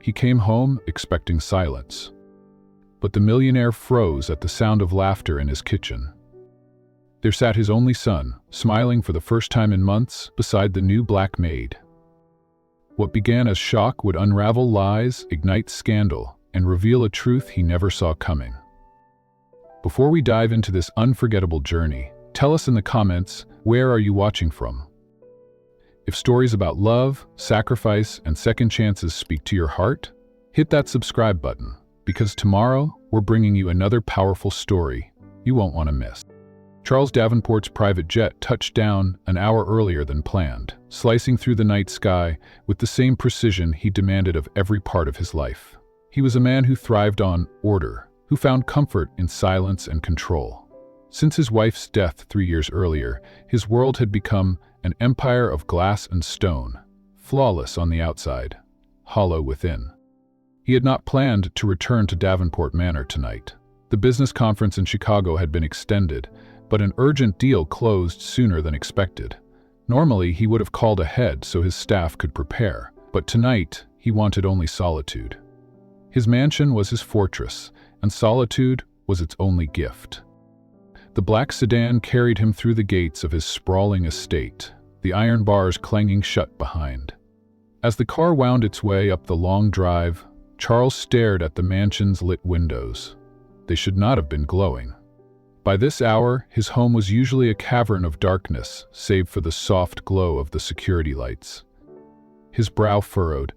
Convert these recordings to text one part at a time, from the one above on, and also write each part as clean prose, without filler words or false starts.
He came home expecting silence. But the millionaire froze at the sound of laughter in his kitchen. There sat his only son, smiling for the first time in months, beside the new black maid. What began as shock would unravel lies, ignite scandal, and reveal a truth he never saw coming. Before we dive into this unforgettable journey, tell us in the comments, where are you watching from? If stories about love, sacrifice, and second chances speak to your heart, hit that subscribe button, because tomorrow we're bringing you another powerful story you won't want to miss. Charles Davenport's private jet touched down an hour earlier than planned, slicing through the night sky with the same precision he demanded of every part of his life. He was a man who thrived on order, who found comfort in silence and control. Since his wife's death 3 years earlier, his world had become an empire of glass and stone, flawless on the outside, hollow within. He had not planned to return to Davenport Manor tonight. The business conference in Chicago had been extended, but an urgent deal closed sooner than expected. Normally, he would have called ahead so his staff could prepare, but tonight he wanted only solitude. His mansion was his fortress, and solitude was its only gift. The black sedan carried him through the gates of his sprawling estate, the iron bars clanging shut behind. As the car wound its way up the long drive, Charles stared at the mansion's lit windows. They should not have been glowing. By this hour, his home was usually a cavern of darkness, save for the soft glow of the security lights. His brow furrowed.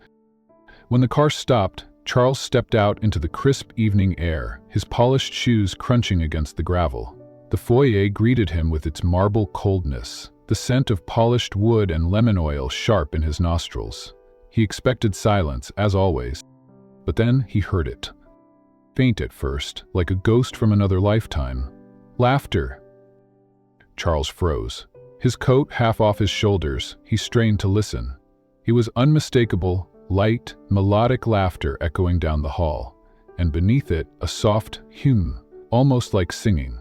When the car stopped, Charles stepped out into the crisp evening air, his polished shoes crunching against the gravel. The foyer greeted him with its marble coldness, the scent of polished wood and lemon oil sharp in his nostrils. He expected silence, as always, but then he heard it. Faint at first, like a ghost from another lifetime. Laughter. Charles froze. His coat half off his shoulders, he strained to listen. It was unmistakable, light, melodic laughter echoing down the hall, and beneath it a soft hum, almost like singing.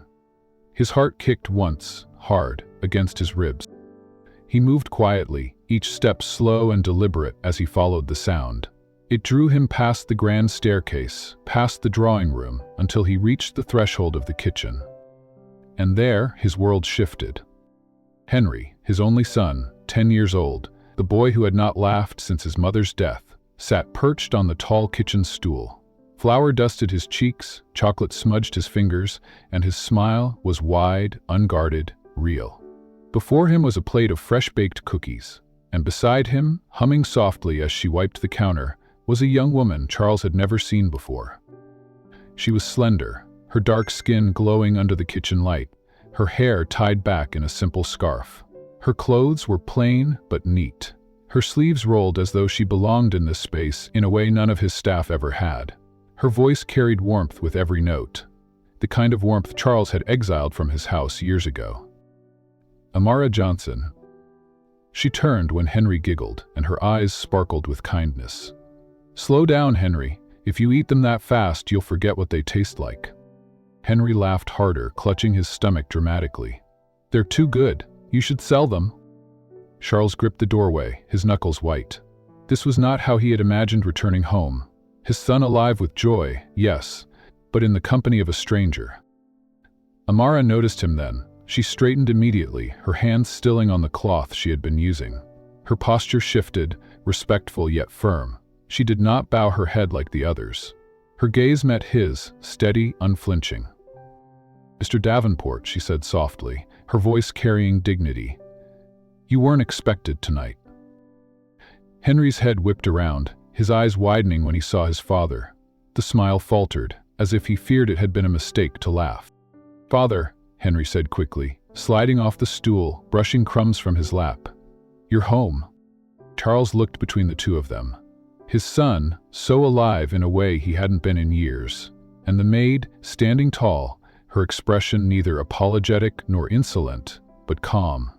His heart kicked once, hard, against his ribs. He moved quietly, each step slow and deliberate as he followed the sound. It drew him past the grand staircase, past the drawing room, until he reached the threshold of the kitchen. And there, his world shifted. Henry, his only son, 10 years old, the boy who had not laughed since his mother's death, sat perched on the tall kitchen stool. Flour dusted his cheeks, chocolate smudged his fingers, and his smile was wide, unguarded, real. Before him was a plate of fresh-baked cookies, and beside him, humming softly as she wiped the counter, was a young woman Charles had never seen before. She was slender, her dark skin glowing under the kitchen light, her hair tied back in a simple scarf. Her clothes were plain but neat. Her sleeves rolled as though she belonged in this space in a way none of his staff ever had. Her voice carried warmth with every note, the kind of warmth Charles had exiled from his house years ago. Amara Johnson. She turned when Henry giggled, and her eyes sparkled with kindness. "Slow down, Henry. If you eat them that fast, you'll forget what they taste like." Henry laughed harder, clutching his stomach dramatically. "They're too good. You should sell them." Charles gripped the doorway, his knuckles white. This was not how he had imagined returning home. His son alive with joy, yes, but in the company of a stranger. Amara noticed him then. She straightened immediately, her hands stilling on the cloth she had been using. Her posture shifted, respectful yet firm. She did not bow her head like the others. Her gaze met his, steady, unflinching. "Mr. Davenport," she said softly, her voice carrying dignity. "You weren't expected tonight." Henry's head whipped around, his eyes widening when he saw his father. The smile faltered, as if he feared it had been a mistake to laugh. "Father," Henry said quickly, sliding off the stool, brushing crumbs from his lap. "You're home." Charles looked between the two of them. His son, so alive in a way he hadn't been in years, and the maid, standing tall, her expression neither apologetic nor insolent, but calm.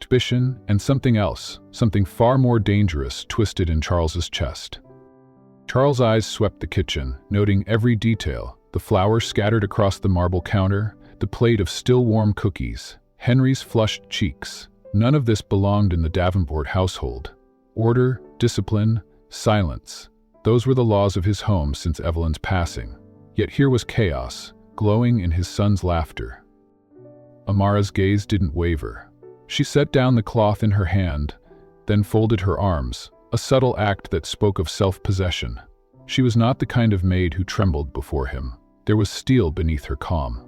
Suspicion and something else, something far more dangerous, twisted in Charles's chest. Charles' eyes swept the kitchen, noting every detail, the flour scattered across the marble counter, the plate of still warm cookies, Henry's flushed cheeks. None of this belonged in the Davenport household. Order, discipline, silence. Those were the laws of his home since Evelyn's passing. Yet here was chaos, glowing in his son's laughter. Amara's gaze didn't waver. She set down the cloth in her hand, then folded her arms, a subtle act that spoke of self-possession. She was not the kind of maid who trembled before him. There was steel beneath her calm.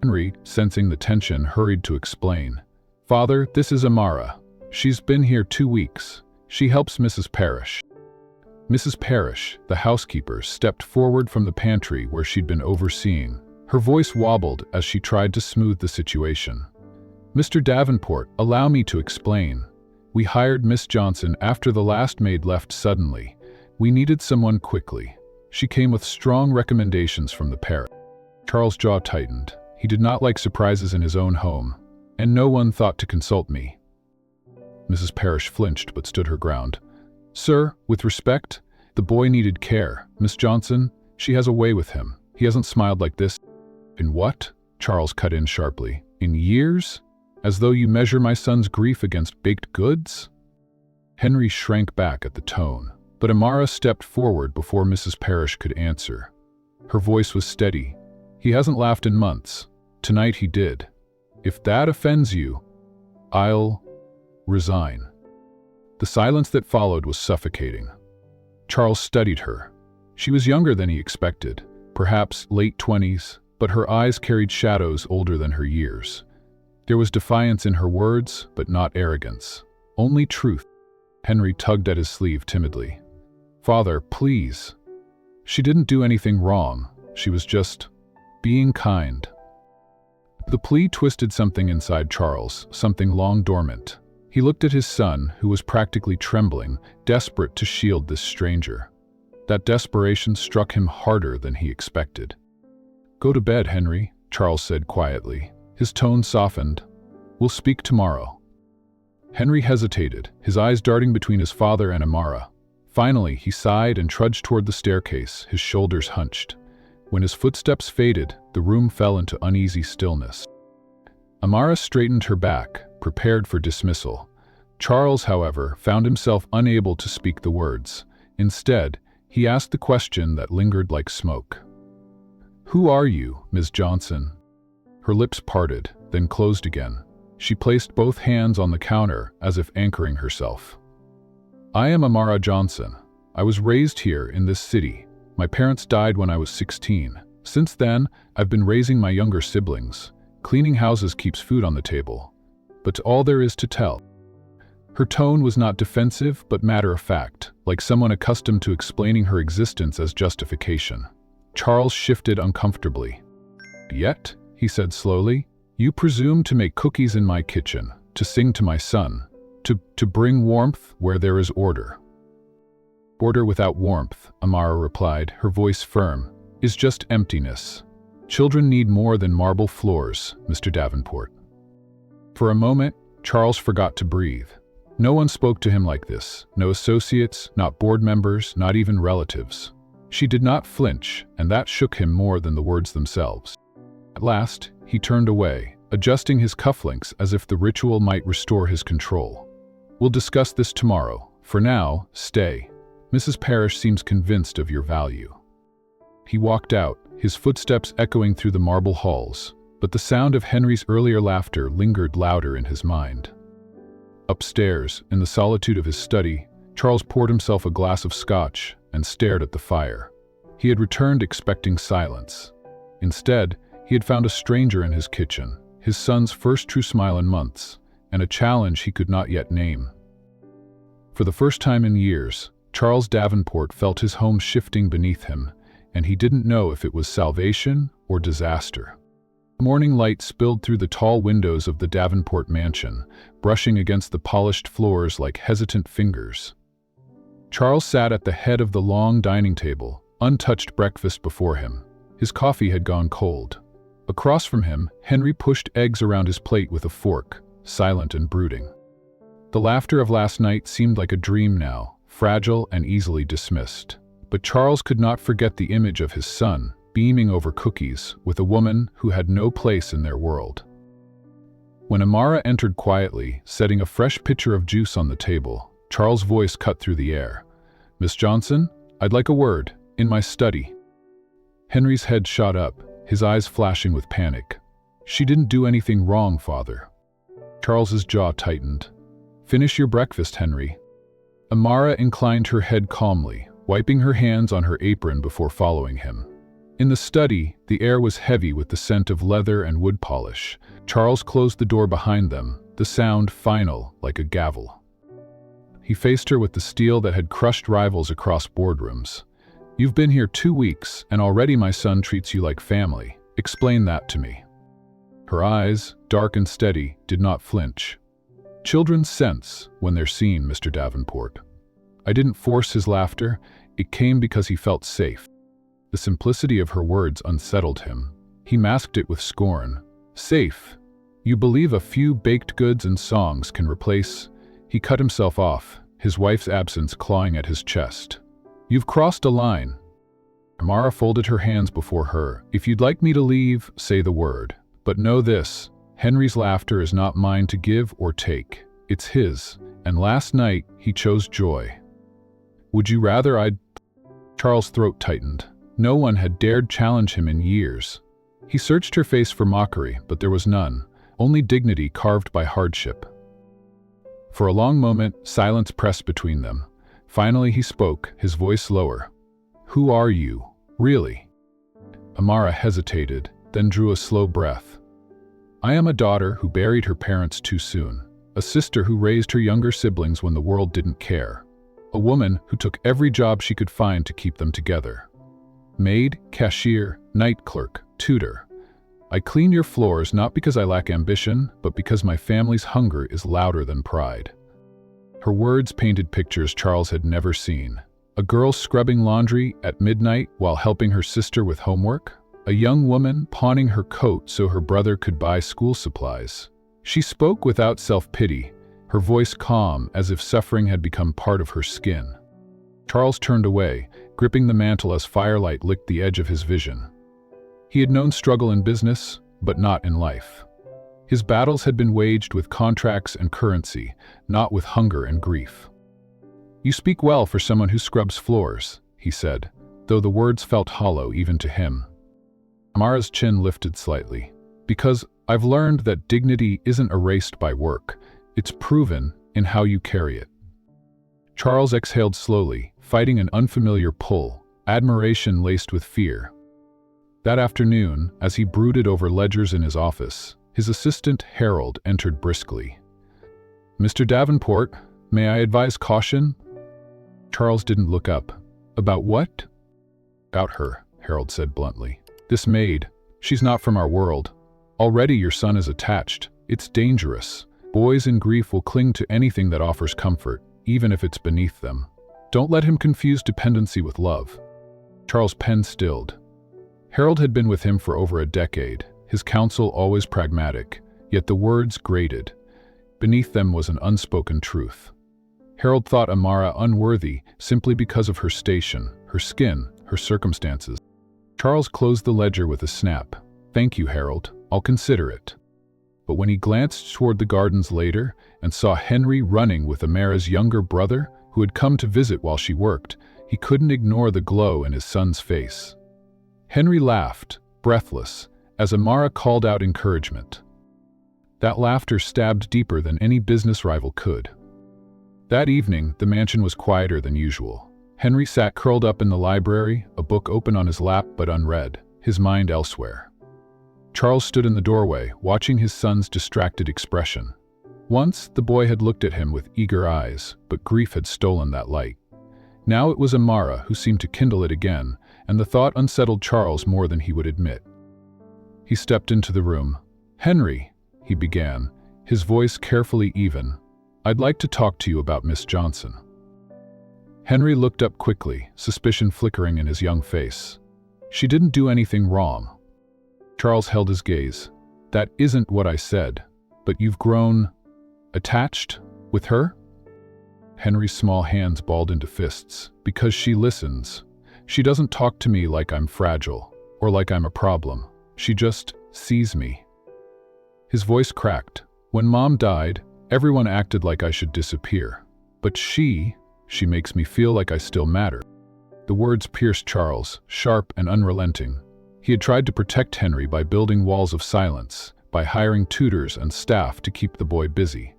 Henry, sensing the tension, hurried to explain. "Father, this is Amara. She's been here 2 weeks. She helps Mrs. Parrish." Mrs. Parrish, the housekeeper, stepped forward from the pantry where she'd been overseeing. Her voice wobbled as she tried to smooth the situation. "Mr. Davenport, allow me to explain. We hired Miss Johnson after the last maid left suddenly. We needed someone quickly. She came with strong recommendations from the parish." Charles' jaw tightened. He did not like surprises in his own home, and no one thought to consult me. Mrs. Parrish flinched but stood her ground. "Sir, with respect, the boy needed care. Miss Johnson, she has a way with him. He hasn't smiled like this." "In what?" Charles cut in sharply. "In years? As though you measure my son's grief against baked goods?" Henry shrank back at the tone, but Amara stepped forward before Mrs. Parrish could answer. Her voice was steady. "He hasn't laughed in months. Tonight he did. If that offends you, I'll resign." The silence that followed was suffocating. Charles studied her. She was younger than he expected, perhaps late 20s, but her eyes carried shadows older than her years. There was defiance in her words, but not arrogance. Only truth. Henry tugged at his sleeve timidly. "Father, please. She didn't do anything wrong. She was just being kind." The plea twisted something inside Charles, something long dormant. He looked at his son, who was practically trembling, desperate to shield this stranger. That desperation struck him harder than he expected. "Go to bed, Henry," Charles said quietly. His tone softened. "We'll speak tomorrow." Henry hesitated, his eyes darting between his father and Amara. Finally, he sighed and trudged toward the staircase, his shoulders hunched. When his footsteps faded, the room fell into uneasy stillness. Amara straightened her back, prepared for dismissal. Charles, however, found himself unable to speak the words. Instead, he asked the question that lingered like smoke. "Who are you, Miss Johnson?" Her lips parted, then closed again. She placed both hands on the counter as if anchoring herself. "I am Amara Johnson. I was raised here in this city. My parents died when I was 16. Since then, I've been raising my younger siblings. Cleaning houses keeps food on the table. But all there is to tell." Her tone was not defensive, but matter-of-fact, like someone accustomed to explaining her existence as justification. Charles shifted uncomfortably. "Yet," he said slowly, "you presume to make cookies in my kitchen, to sing to my son, to bring warmth where there is order." "Order without warmth," Amara replied, her voice firm, "is just emptiness. Children need more than marble floors, Mr. Davenport." For a moment, Charles forgot to breathe. No one spoke to him like this. No associates, not board members, not even relatives. She did not flinch, and that shook him more than the words themselves. At last, he turned away, adjusting his cufflinks as if the ritual might restore his control. "We'll discuss this tomorrow. For now, stay. Mrs. Parrish seems convinced of your value." He walked out, his footsteps echoing through the marble halls, but the sound of Henry's earlier laughter lingered louder in his mind. Upstairs, in the solitude of his study, Charles poured himself a glass of scotch and stared at the fire. He had returned expecting silence. Instead, he had found a stranger in his kitchen, his son's first true smile in months, and a challenge he could not yet name. For the first time in years, Charles Davenport felt his home shifting beneath him, and he didn't know if it was salvation or disaster. Morning light spilled through the tall windows of the Davenport mansion, brushing against the polished floors like hesitant fingers. Charles sat at the head of the long dining table, untouched breakfast before him. His coffee had gone cold. Across from him, Henry pushed eggs around his plate with a fork, silent and brooding. The laughter of last night seemed like a dream now, fragile and easily dismissed. But Charles could not forget the image of his son, beaming over cookies with a woman who had no place in their world. When Amara entered quietly, setting a fresh pitcher of juice on the table, Charles' voice cut through the air. "Miss Johnson, "I'd like a word, in my study." Henry's head shot up, his eyes flashing with panic. "She didn't do anything wrong, Father." Charles's jaw tightened. "Finish your breakfast, Henry." Amara inclined her head calmly, wiping her hands on her apron before following him. In the study, the air was heavy with the scent of leather and wood polish. Charles closed the door behind them, the sound final, like a gavel. He faced her with the steel that had crushed rivals across boardrooms. "You've been here 2 weeks, and already my son treats you like family. Explain that to me." Her eyes, dark and steady, did not flinch. "Children sense when they're seen, Mr. Davenport." I didn't force his laughter, it came because he felt safe. The simplicity of her words unsettled him. He masked it with scorn. "Safe? You believe a few baked goods and songs can replace—" He cut himself off, his wife's absence clawing at his chest. "You've crossed a line." Amara folded her hands before her. "If you'd like me to leave, say the word. But know this, Henry's laughter is not mine to give or take. It's his, and last night he chose joy. Would you rather I'd—" Charles' throat tightened. No one had dared challenge him in years. He searched her face for mockery, but there was none, only dignity carved by hardship. For a long moment, silence pressed between them. Finally he spoke, his voice lower. "Who are you, really?" Amara hesitated, then drew a slow breath. "I am a daughter who buried her parents too soon, a sister who raised her younger siblings when the world didn't care, a woman who took every job she could find to keep them together. Maid, cashier, night clerk, tutor. I clean your floors not because I lack ambition, but because my family's hunger is louder than pride." Her words painted pictures Charles had never seen. A girl scrubbing laundry at midnight while helping her sister with homework. A young woman pawning her coat so her brother could buy school supplies. She spoke without self-pity, her voice calm as if suffering had become part of her skin. Charles turned away, gripping the mantle as firelight licked the edge of his vision. He had known struggle in business, but not in life. His battles had been waged with contracts and currency, not with hunger and grief. "You speak well for someone who scrubs floors," he said, though the words felt hollow even to him. Amara's chin lifted slightly. "Because I've learned that dignity isn't erased by work, it's proven in how you carry it." Charles exhaled slowly, fighting an unfamiliar pull, admiration laced with fear. That afternoon, as he brooded over ledgers in his office, his assistant Harold entered briskly. "Mr. Davenport, may I advise caution?" Charles didn't look up. "About what?" "About her," Harold said bluntly. "This Maid, she's not from our world. Already your son is attached. It's dangerous. Boys in grief will cling to anything that offers comfort, even if it's beneath them. Don't let him confuse dependency with love." Charles' pen stilled. Harold had been with him for over a decade, his counsel always pragmatic, yet the words grated. Beneath them was an unspoken truth. Harold thought Amara unworthy simply because of her station, her skin, her circumstances. Charles closed the ledger with a snap. "Thank you, Harold. I'll consider it." But when he glanced toward the gardens later and saw Henry running with Amara's younger brother, who had come to visit while she worked, he couldn't ignore the glow in his son's face. Henry laughed, breathless, as Amara called out encouragement. That laughter stabbed deeper than any business rival could. That evening, the mansion was quieter than usual. Henry sat curled up in the library, a book open on his lap but unread, his mind elsewhere. Charles stood in the doorway, watching his son's distracted expression. Once, the boy had looked at him with eager eyes, but grief had stolen that light. Now it was Amara who seemed to kindle it again, and the thought unsettled Charles more than he would admit. He stepped into the room. "Henry," he began, his voice carefully even, "I'd like to talk to you about Miss Johnson." Henry looked up quickly, suspicion flickering in his young face. "She didn't do anything wrong." Charles held his gaze. "That isn't what I said, but you've grown attached with her?" Henry's small hands balled into fists. "Because she listens. She doesn't talk to me like I'm fragile, or like I'm a problem. She just sees me." His voice cracked. "When Mom died, everyone acted like I should disappear. But she makes me feel like I still matter." The words pierced Charles, sharp and unrelenting. He had tried to protect Henry by building walls of silence, by hiring tutors and staff to keep the boy busy.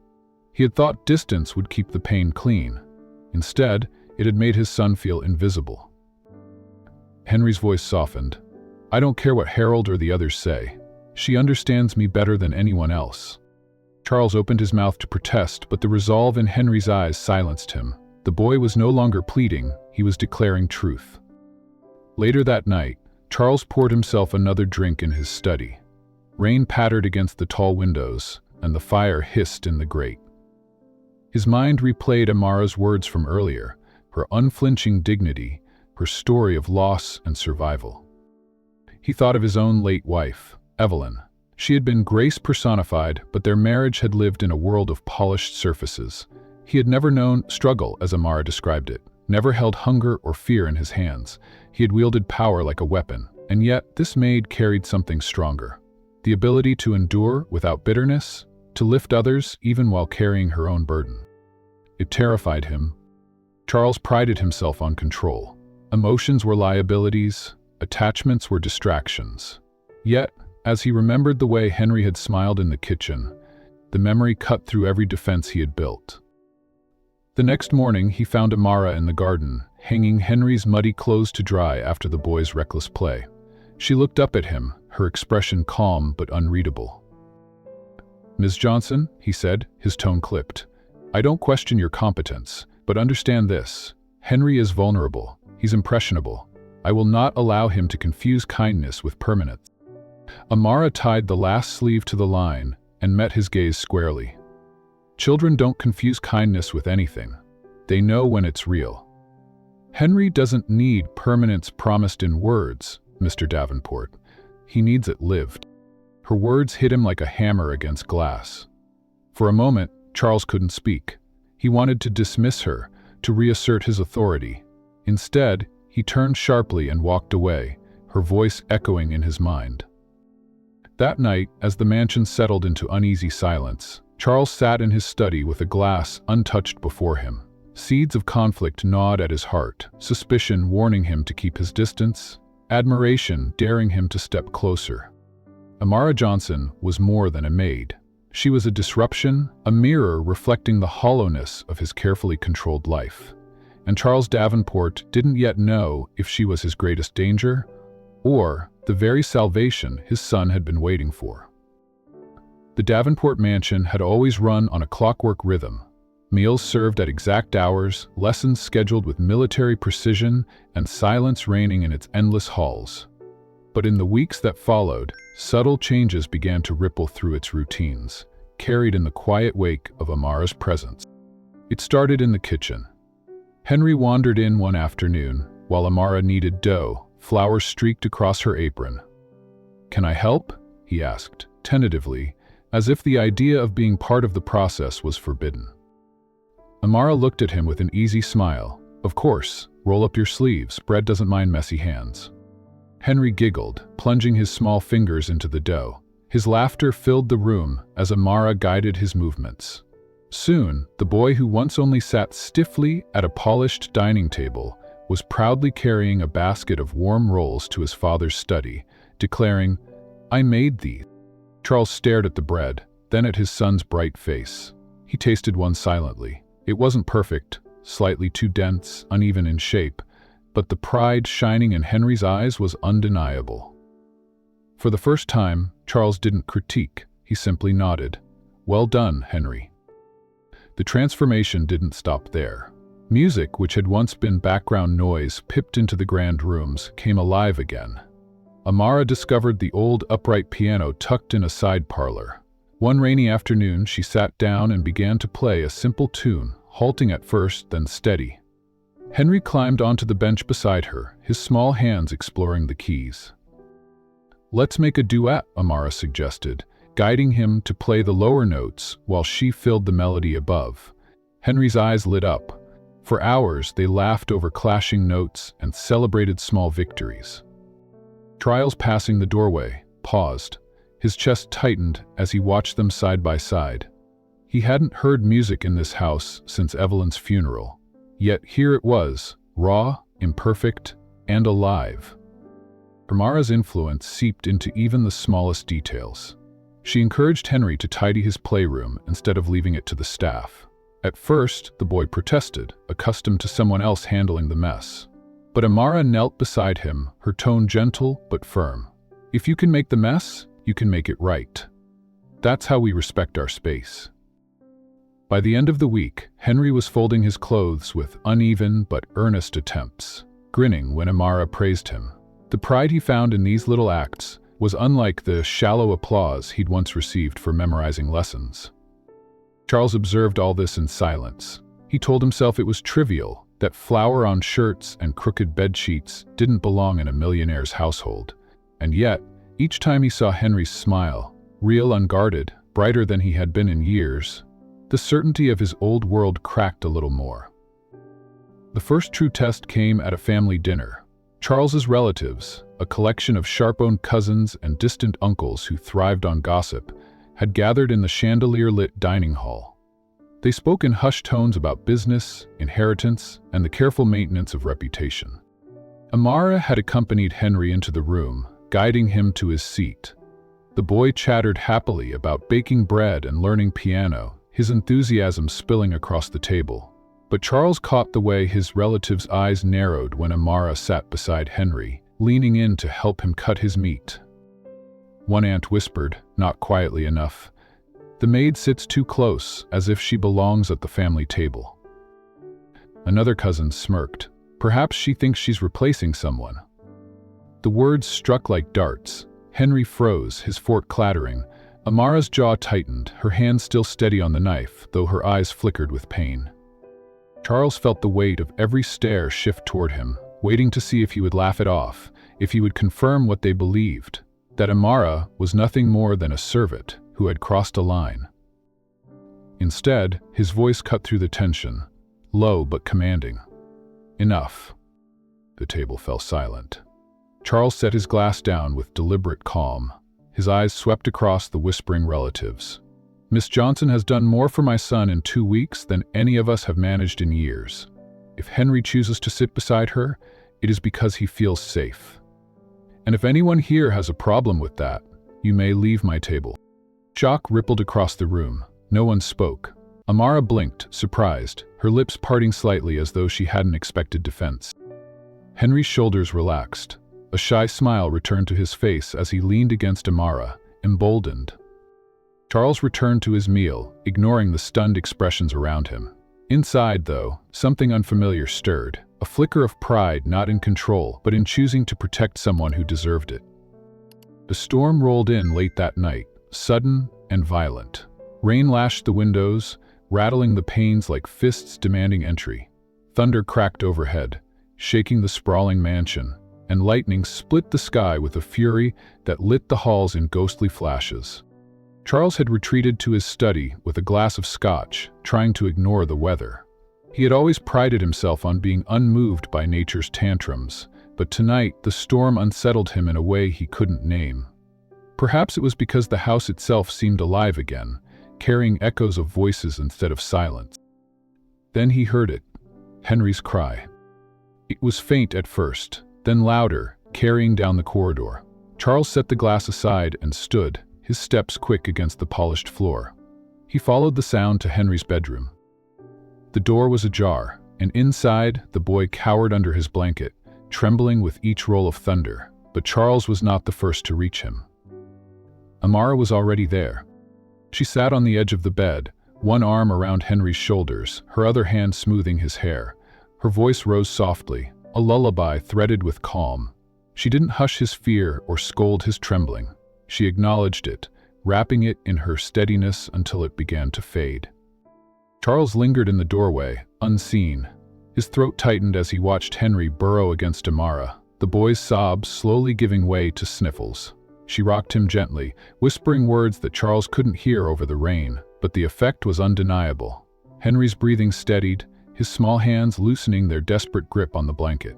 He had thought distance would keep the pain clean. Instead, it had made his son feel invisible. Henry's voice softened. "I don't care what Harold or the others say. She understands me better than anyone else." Charles opened his mouth to protest, but the resolve in Henry's eyes silenced him. The boy was no longer pleading, he was declaring truth. Later that night, Charles poured himself another drink in his study. Rain pattered against the tall windows, and the fire hissed in the grate. His mind replayed Amara's words from earlier, her unflinching dignity, her story of loss and survival. He thought of his own late wife, Evelyn. She had been grace personified, but their marriage had lived in a world of polished surfaces. He had never known struggle, as Amara described it, never held hunger or fear in his hands. He had wielded power like a weapon, and yet this maid carried something stronger. The ability to endure without bitterness, to lift others even while carrying her own burden. It terrified him. Charles prided himself on control. Emotions were liabilities, attachments were distractions. Yet, as he remembered the way Henry had smiled in the kitchen, the memory cut through every defense he had built. The next morning, he found Amara in the garden, hanging Henry's muddy clothes to dry after the boy's reckless play. She looked up at him, her expression calm but unreadable. "Ms. Johnson," he said, his tone clipped, "I don't question your competence, but understand this. Henry is vulnerable. He's impressionable. I will not allow him to confuse kindness with permanence." Amara tied the last sleeve to the line and met his gaze squarely. "Children don't confuse kindness with anything. They know when it's real. Henry doesn't need permanence promised in words, Mr. Davenport. He needs it lived." Her words hit him like a hammer against glass. For a moment, Charles couldn't speak. He wanted to dismiss her, to reassert his authority. Instead, he turned sharply and walked away, her voice echoing in his mind. That night, as the mansion settled into uneasy silence, Charles sat in his study with a glass untouched before him. Seeds of conflict gnawed at his heart, suspicion warning him to keep his distance, admiration daring him to step closer. Amara Johnson was more than a maid. She was a disruption, a mirror reflecting the hollowness of his carefully controlled life. And Charles Davenport didn't yet know if she was his greatest danger, or the very salvation his son had been waiting for. The Davenport mansion had always run on a clockwork rhythm. Meals served at exact hours, lessons scheduled with military precision, and silence reigning in its endless halls. But in the weeks that followed, subtle changes began to ripple through its routines, carried in the quiet wake of Amara's presence. It started in the kitchen. Henry wandered in one afternoon, while Amara kneaded dough, flour streaked across her apron. "Can I help?" he asked, tentatively, as if the idea of being part of the process was forbidden. Amara looked at him with an easy smile. "Of course, roll up your sleeves, bread doesn't mind messy hands." Henry giggled, plunging his small fingers into the dough. His laughter filled the room as Amara guided his movements. Soon, the boy who once only sat stiffly at a polished dining table was proudly carrying a basket of warm rolls to his father's study, declaring, "I made these." Charles stared at the bread, then at his son's bright face. He tasted one silently. It wasn't perfect, slightly too dense, uneven in shape, but the pride shining in Henry's eyes was undeniable. For the first time, Charles didn't critique, he simply nodded. "Well done, Henry." The transformation didn't stop there. Music, which had once been background noise pipped into the grand rooms, came alive again. Amara discovered the old upright piano tucked in a side parlor. One rainy afternoon, she sat down and began to play a simple tune, halting at first, then steady. Henry climbed onto the bench beside her, his small hands exploring the keys. "Let's make a duet," Amara suggested, guiding him to play the lower notes while she filled the melody above. Henry's eyes lit up. For hours, they laughed over clashing notes and celebrated small victories. Charles, passing the doorway, paused. His chest tightened as he watched them side by side. He hadn't heard music in this house since Evelyn's funeral. Yet here it was, raw, imperfect, and alive. Amara's influence seeped into even the smallest details. She encouraged Henry to tidy his playroom instead of leaving it to the staff. At first, the boy protested, accustomed to someone else handling the mess. But Amara knelt beside him, her tone gentle but firm. If you can make the mess, you can make it right. That's how we respect our space. By the end of the week, Henry was folding his clothes with uneven but earnest attempts, grinning when Amara praised him. The pride he found in these little acts was unlike the shallow applause he'd once received for memorizing lessons. Charles observed all this in silence. He told himself it was trivial, that flour on shirts and crooked bedsheets didn't belong in a millionaire's household. And yet, each time he saw Henry's smile, real, unguarded, brighter than he had been in years, the certainty of his old world cracked a little more. The first true test came at a family dinner. Charles's relatives, a collection of sharp-owned cousins and distant uncles who thrived on gossip, had gathered in the chandelier-lit dining hall. They spoke in hushed tones about business, inheritance, and the careful maintenance of reputation. Amara had accompanied Henry into the room, guiding him to his seat. The boy chattered happily about baking bread and learning piano, his enthusiasm spilling across the table. But Charles caught the way his relative's eyes narrowed when Amara sat beside Henry, leaning in to help him cut his meat. One aunt whispered, not quietly enough, "The maid sits too close, as if she belongs at the family table." Another cousin smirked, "Perhaps she thinks she's replacing someone." The words struck like darts. Henry froze, his fork clattering. Amara's jaw tightened, her hand still steady on the knife, though her eyes flickered with pain. Charles felt the weight of every stare shift toward him, waiting to see if he would laugh it off, if he would confirm what they believed, that Amara was nothing more than a servant who had crossed a line. Instead, his voice cut through the tension, low but commanding. "Enough." The table fell silent. Charles set his glass down with deliberate calm. His eyes swept across the whispering relatives. "Miss Johnson has done more for my son in 2 weeks than any of us have managed in years. If Henry chooses to sit beside her, it is because he feels safe. And if anyone here has a problem with that, you may leave my table." Shock rippled across the room. No one spoke. Amara blinked, surprised, her lips parting slightly as though she hadn't expected defense. Henry's shoulders relaxed. A shy smile returned to his face as he leaned against Amara, emboldened. Charles returned to his meal, ignoring the stunned expressions around him. Inside, though, something unfamiliar stirred, a flicker of pride not in control, but in choosing to protect someone who deserved it. The storm rolled in late that night, sudden and violent. Rain lashed the windows, rattling the panes like fists demanding entry. Thunder cracked overhead, shaking the sprawling mansion, and lightning split the sky with a fury that lit the halls in ghostly flashes. Charles had retreated to his study with a glass of scotch, trying to ignore the weather. He had always prided himself on being unmoved by nature's tantrums, but tonight the storm unsettled him in a way he couldn't name. Perhaps it was because the house itself seemed alive again, carrying echoes of voices instead of silence. Then he heard it, Henry's cry. It was faint at first, then louder, carrying down the corridor. Charles set the glass aside and stood, his steps quick against the polished floor. He followed the sound to Henry's bedroom. The door was ajar, and inside, the boy cowered under his blanket, trembling with each roll of thunder, but Charles was not the first to reach him. Amara was already there. She sat on the edge of the bed, one arm around Henry's shoulders, her other hand smoothing his hair. Her voice rose softly, a lullaby threaded with calm. She didn't hush his fear or scold his trembling. She acknowledged it, wrapping it in her steadiness until it began to fade. Charles lingered in the doorway, unseen. His throat tightened as he watched Henry burrow against Amara, the boy's sobs slowly giving way to sniffles. She rocked him gently, whispering words that Charles couldn't hear over the rain, but the effect was undeniable. Henry's breathing steadied, his small hands loosening their desperate grip on the blanket.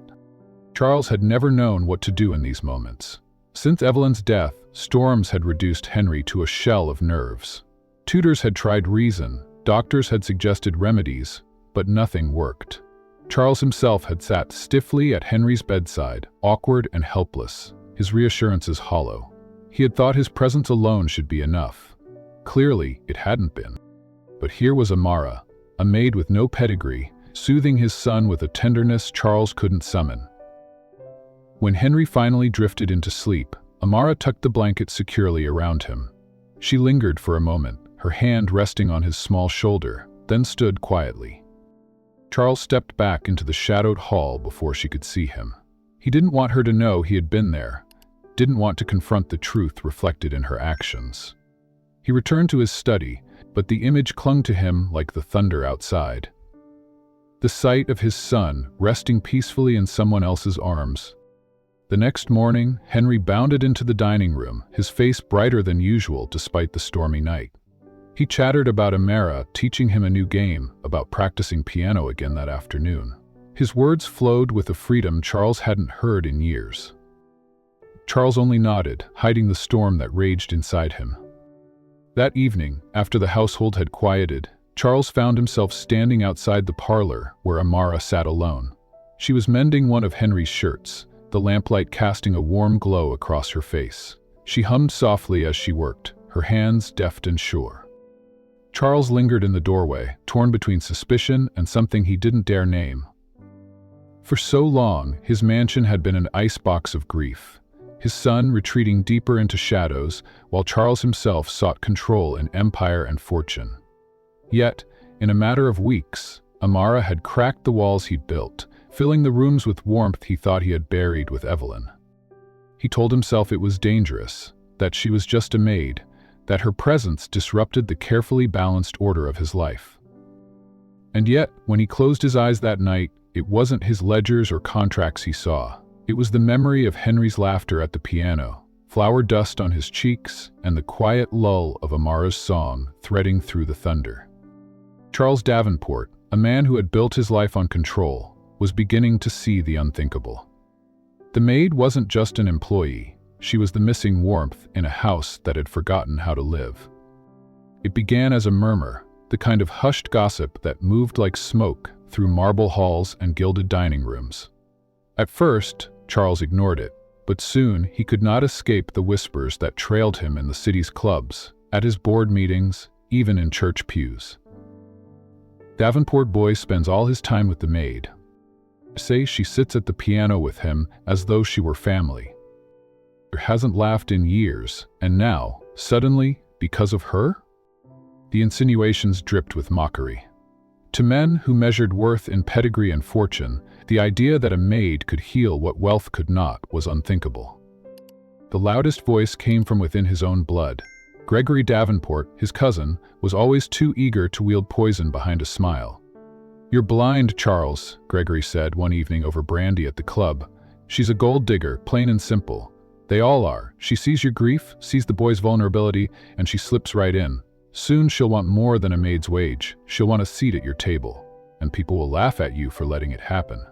Charles had never known what to do in these moments. Since Evelyn's death, storms had reduced Henry to a shell of nerves. Tutors had tried reason, doctors had suggested remedies, but nothing worked. Charles himself had sat stiffly at Henry's bedside, awkward and helpless, his reassurances hollow. He had thought his presence alone should be enough. Clearly, it hadn't been. But here was Amara, a maid with no pedigree, soothing his son with a tenderness Charles couldn't summon. When Henry finally drifted into sleep, Amara tucked the blanket securely around him. She lingered for a moment, her hand resting on his small shoulder, then stood quietly. Charles stepped back into the shadowed hall before she could see him. He didn't want her to know he had been there, didn't want to confront the truth reflected in her actions. He returned to his study, but the image clung to him like the thunder outside. The sight of his son resting peacefully in someone else's arms. The next morning, Henry bounded into the dining room, his face brighter than usual despite the stormy night. He chattered about Amara teaching him a new game, about practicing piano again that afternoon. His words flowed with a freedom Charles hadn't heard in years. Charles only nodded, hiding the storm that raged inside him. That evening, after the household had quieted, Charles found himself standing outside the parlor where Amara sat alone. She was mending one of Henry's shirts, the lamplight casting a warm glow across her face. She hummed softly as she worked, her hands deft and sure. Charles lingered in the doorway, torn between suspicion and something he didn't dare name. For so long, his mansion had been an icebox of grief, his son retreating deeper into shadows, while Charles himself sought control in empire and fortune. Yet, in a matter of weeks, Amara had cracked the walls he'd built, filling the rooms with warmth he thought he had buried with Evelyn. He told himself it was dangerous, that she was just a maid, that her presence disrupted the carefully balanced order of his life. And yet, when he closed his eyes that night, it wasn't his ledgers or contracts he saw. It was the memory of Henry's laughter at the piano, flower dust on his cheeks, and the quiet lull of Amara's song threading through the thunder. Charles Davenport, a man who had built his life on control, was beginning to see the unthinkable. The maid wasn't just an employee, she was the missing warmth in a house that had forgotten how to live. It began as a murmur, the kind of hushed gossip that moved like smoke through marble halls and gilded dining rooms. At first, Charles ignored it, but soon he could not escape the whispers that trailed him in the city's clubs, at his board meetings, even in church pews. Davenport boy spends all his time with the maid. Say she sits at the piano with him as though she were family. Hasn't laughed in years, and now, suddenly, because of her? The insinuations dripped with mockery. To men who measured worth in pedigree and fortune, the idea that a maid could heal what wealth could not was unthinkable. The loudest voice came from within his own blood. Gregory Davenport, his cousin, was always too eager to wield poison behind a smile. "You're blind, Charles," Gregory said one evening over brandy at the club. "She's a gold digger, plain and simple. They all are. She sees your grief, sees the boy's vulnerability, and she slips right in. Soon she'll want more than a maid's wage. She'll want a seat at your table, and people will laugh at you for letting it happen."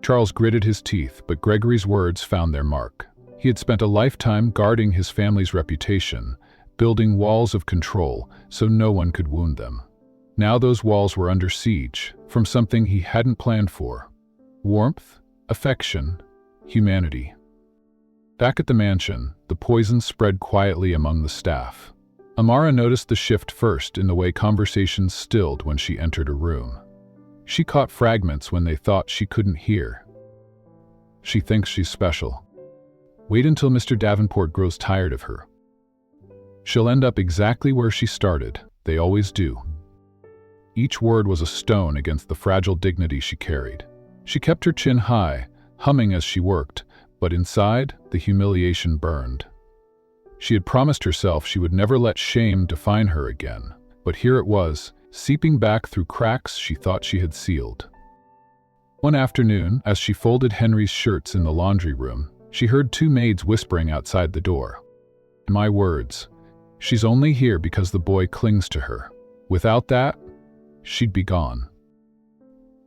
Charles gritted his teeth, but Gregory's words found their mark. He had spent a lifetime guarding his family's reputation, building walls of control so no one could wound them. Now those walls were under siege, from something he hadn't planned for. Warmth, affection, humanity. Back at the mansion, the poison spread quietly among the staff. Amara noticed the shift first in the way conversations stilled when she entered a room. She caught fragments when they thought she couldn't hear. "She thinks she's special. Wait until Mr. Davenport grows tired of her. She'll end up exactly where she started. They always do." Each word was a stone against the fragile dignity she carried. She kept her chin high, humming as she worked, but inside, the humiliation burned. She had promised herself she would never let shame define her again, but here it was, seeping back through cracks she thought she had sealed. One afternoon, as she folded Henry's shirts in the laundry room, she heard two maids whispering outside the door. "My words, she's only here because the boy clings to her. Without that, she'd be gone."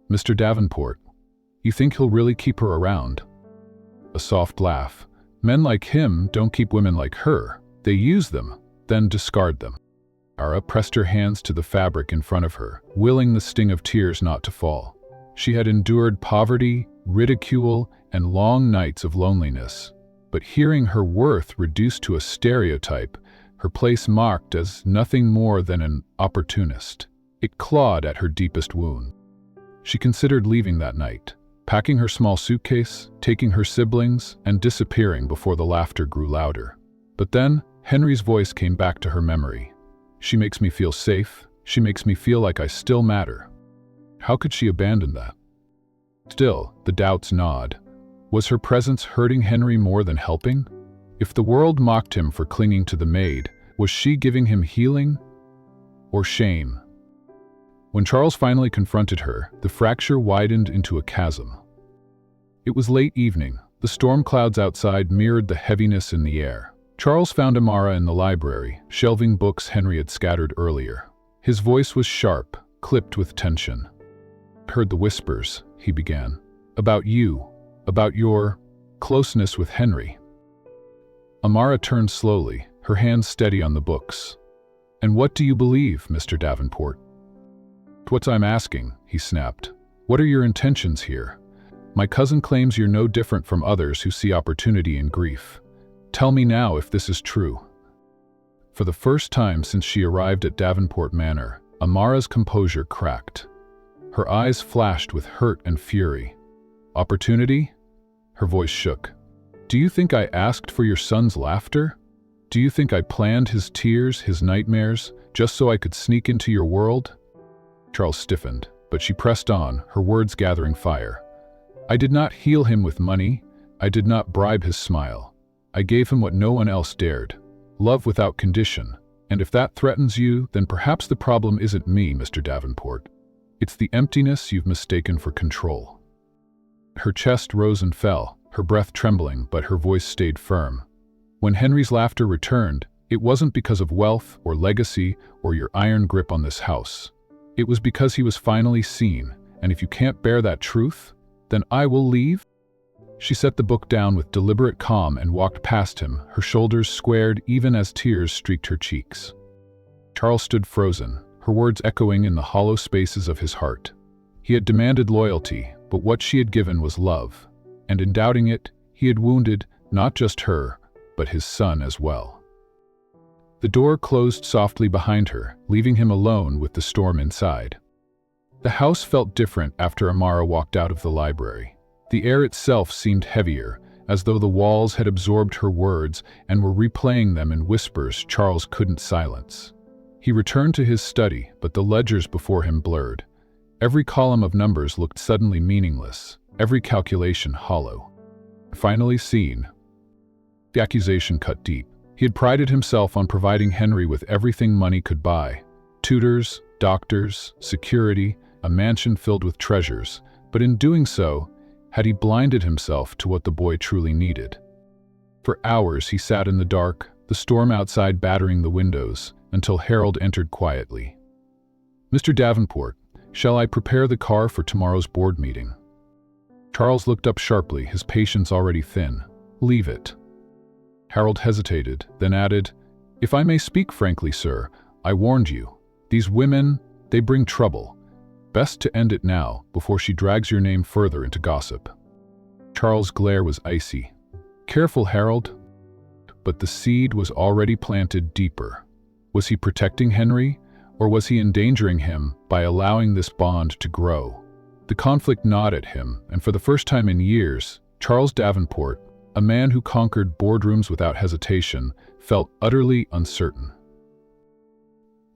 "Mr. Davenport, you think he'll really keep her around?" A soft laugh. "Men like him don't keep women like her. They use them, then discard them." Amara pressed her hands to the fabric in front of her, willing the sting of tears not to fall. She had endured poverty, ridicule, and long nights of loneliness. But hearing her worth reduced to a stereotype, her place marked as nothing more than an opportunist, it clawed at her deepest wound. She considered leaving that night, packing her small suitcase, taking her siblings, and disappearing before the laughter grew louder. But then, Henry's voice came back to her memory. She makes me feel safe. She makes me feel like I still matter. How could she abandon that? Still, the doubts gnawed. Was her presence hurting Henry more than helping? If the world mocked him for clinging to the maid, was she giving him healing or shame? When Charles finally confronted her, the fracture widened into a chasm. It was late evening. The storm clouds outside mirrored the heaviness in the air. Charles found Amara in the library, shelving books Henry had scattered earlier. His voice was sharp, clipped with tension. "Heard the whispers," he began. "About you, about your closeness with Henry." Amara turned slowly, her hands steady on the books. "And what do you believe, Mr. Davenport?" "What I'm asking," he snapped. "What are your intentions here? My cousin claims you're no different from others who see opportunity in grief. Tell me now if this is true." For the first time since she arrived at Davenport Manor, Amara's composure cracked. Her eyes flashed with hurt and fury. "Opportunity?" Her voice shook. "Do you think I asked for your son's laughter? Do you think I planned his tears, his nightmares, just so I could sneak into your world?" Charles stiffened, but she pressed on, her words gathering fire. "I did not heal him with money. I did not bribe his smile. I gave him what no one else dared. Love without condition. And if that threatens you, then perhaps the problem isn't me, Mr. Davenport. It's the emptiness you've mistaken for control." Her chest rose and fell, her breath trembling, but her voice stayed firm. When Henry's laughter returned, it wasn't because of wealth or legacy or your iron grip on this house. It was because he was finally seen, and if you can't bear that truth, then I will leave. She set the book down with deliberate calm and walked past him, her shoulders squared even as tears streaked her cheeks. Charles stood frozen, her words echoing in the hollow spaces of his heart. He had demanded loyalty, but what she had given was love, and in doubting it, he had wounded not just her, but his son as well. The door closed softly behind her, leaving him alone with the storm inside. The house felt different after Amara walked out of the library. The air itself seemed heavier, as though the walls had absorbed her words and were replaying them in whispers Charles couldn't silence. He returned to his study, but the ledgers before him blurred. Every column of numbers looked suddenly meaningless, every calculation hollow. Finally seen. The accusation cut deep. He had prided himself on providing Henry with everything money could buy: tutors, doctors, security, a mansion filled with treasures, but in doing so, had he blinded himself to what the boy truly needed? For hours he sat in the dark, the storm outside battering the windows, until Harold entered quietly. "Mr. Davenport, shall I prepare the car for tomorrow's board meeting?" Charles looked up sharply, his patience already thin. "Leave it." Harold hesitated, then added, "If I may speak frankly, sir, I warned you. These women, they bring trouble. Best to end it now, before she drags your name further into gossip." Charles' glare was icy. "Careful, Harold." But the seed was already planted deeper. Was he protecting Henry, or was he endangering him by allowing this bond to grow? The conflict gnawed at him, and for the first time in years, Charles Davenport, a man who conquered boardrooms without hesitation, felt utterly uncertain.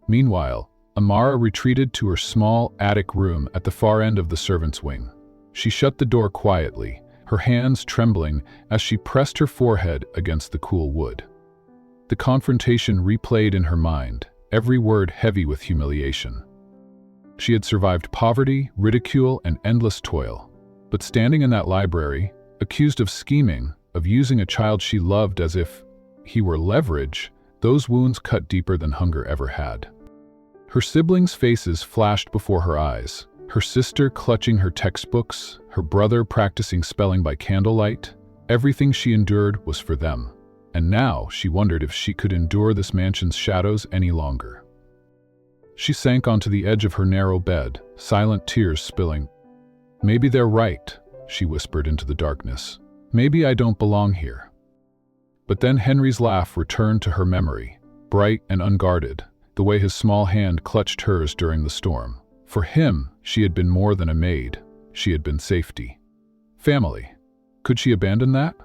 Meanwhile, Amara retreated to her small attic room at the far end of the servants' wing. She shut the door quietly, her hands trembling as she pressed her forehead against the cool wood. The confrontation replayed in her mind, every word heavy with humiliation. She had survived poverty, ridicule, and endless toil. But standing in that library, accused of scheming, of using a child she loved as if he were leverage, those wounds cut deeper than hunger ever had. Her siblings' faces flashed before her eyes, her sister clutching her textbooks, her brother practicing spelling by candlelight. Everything she endured was for them, and now she wondered if she could endure this mansion's shadows any longer. She sank onto the edge of her narrow bed, silent tears spilling. "Maybe they're right," she whispered into the darkness. "Maybe I don't belong here." But then Henry's laugh returned to her memory, bright and unguarded, the way his small hand clutched hers during the storm. For him, she had been more than a maid. She had been safety. Family. Could she abandon that?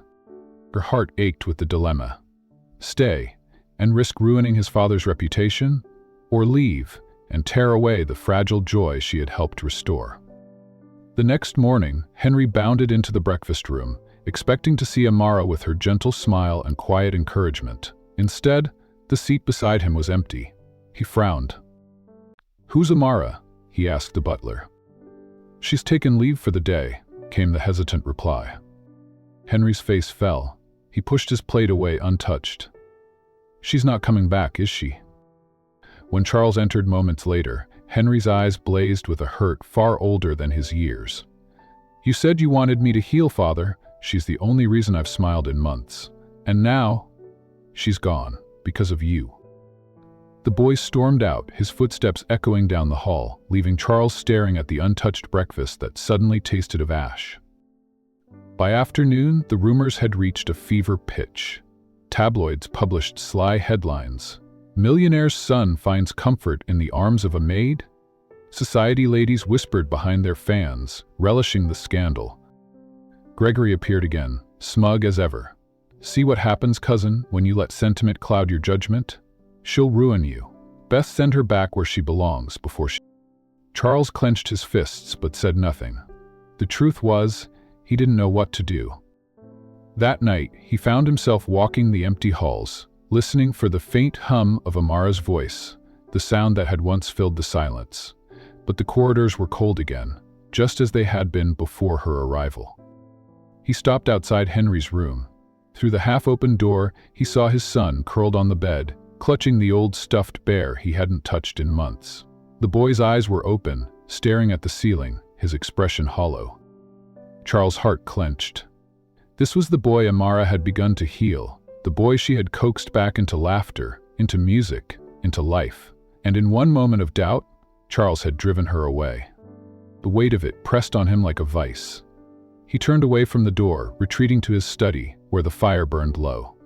Her heart ached with the dilemma. Stay, and risk ruining his father's reputation, or leave and tear away the fragile joy she had helped restore. The next morning, Henry bounded into the breakfast room, expecting to see Amara with her gentle smile and quiet encouragement. Instead, the seat beside him was empty. He frowned. "Who's Amara?" he asked the butler. "She's taken leave for the day," came the hesitant reply. Henry's face fell. He pushed his plate away untouched. "She's not coming back, is she?" When Charles entered moments later, Henry's eyes blazed with a hurt far older than his years. "You said you wanted me to heal, Father. She's the only reason I've smiled in months. And now, she's gone, because of you." The boy stormed out, his footsteps echoing down the hall, leaving Charles staring at the untouched breakfast that suddenly tasted of ash. By afternoon, the rumors had reached a fever pitch. Tabloids published sly headlines. "Millionaire's son finds comfort in the arms of a maid?" Society ladies whispered behind their fans, relishing the scandal. Gregory appeared again, smug as ever. "See what happens, cousin, when you let sentiment cloud your judgment? She'll ruin you. Best send her back where she belongs before she—" Charles clenched his fists but said nothing. The truth was, he didn't know what to do. That night, he found himself walking the empty halls, listening for the faint hum of Amara's voice, the sound that had once filled the silence. But the corridors were cold again, just as they had been before her arrival. He stopped outside Henry's room. Through the half-open door, he saw his son curled on the bed, clutching the old stuffed bear he hadn't touched in months. The boy's eyes were open, staring at the ceiling, his expression hollow. Charles' heart clenched. This was the boy Amara had begun to heal, the boy she had coaxed back into laughter, into music, into life. And in one moment of doubt, Charles had driven her away. The weight of it pressed on him like a vice. He turned away from the door, retreating to his study, where the fire burned low.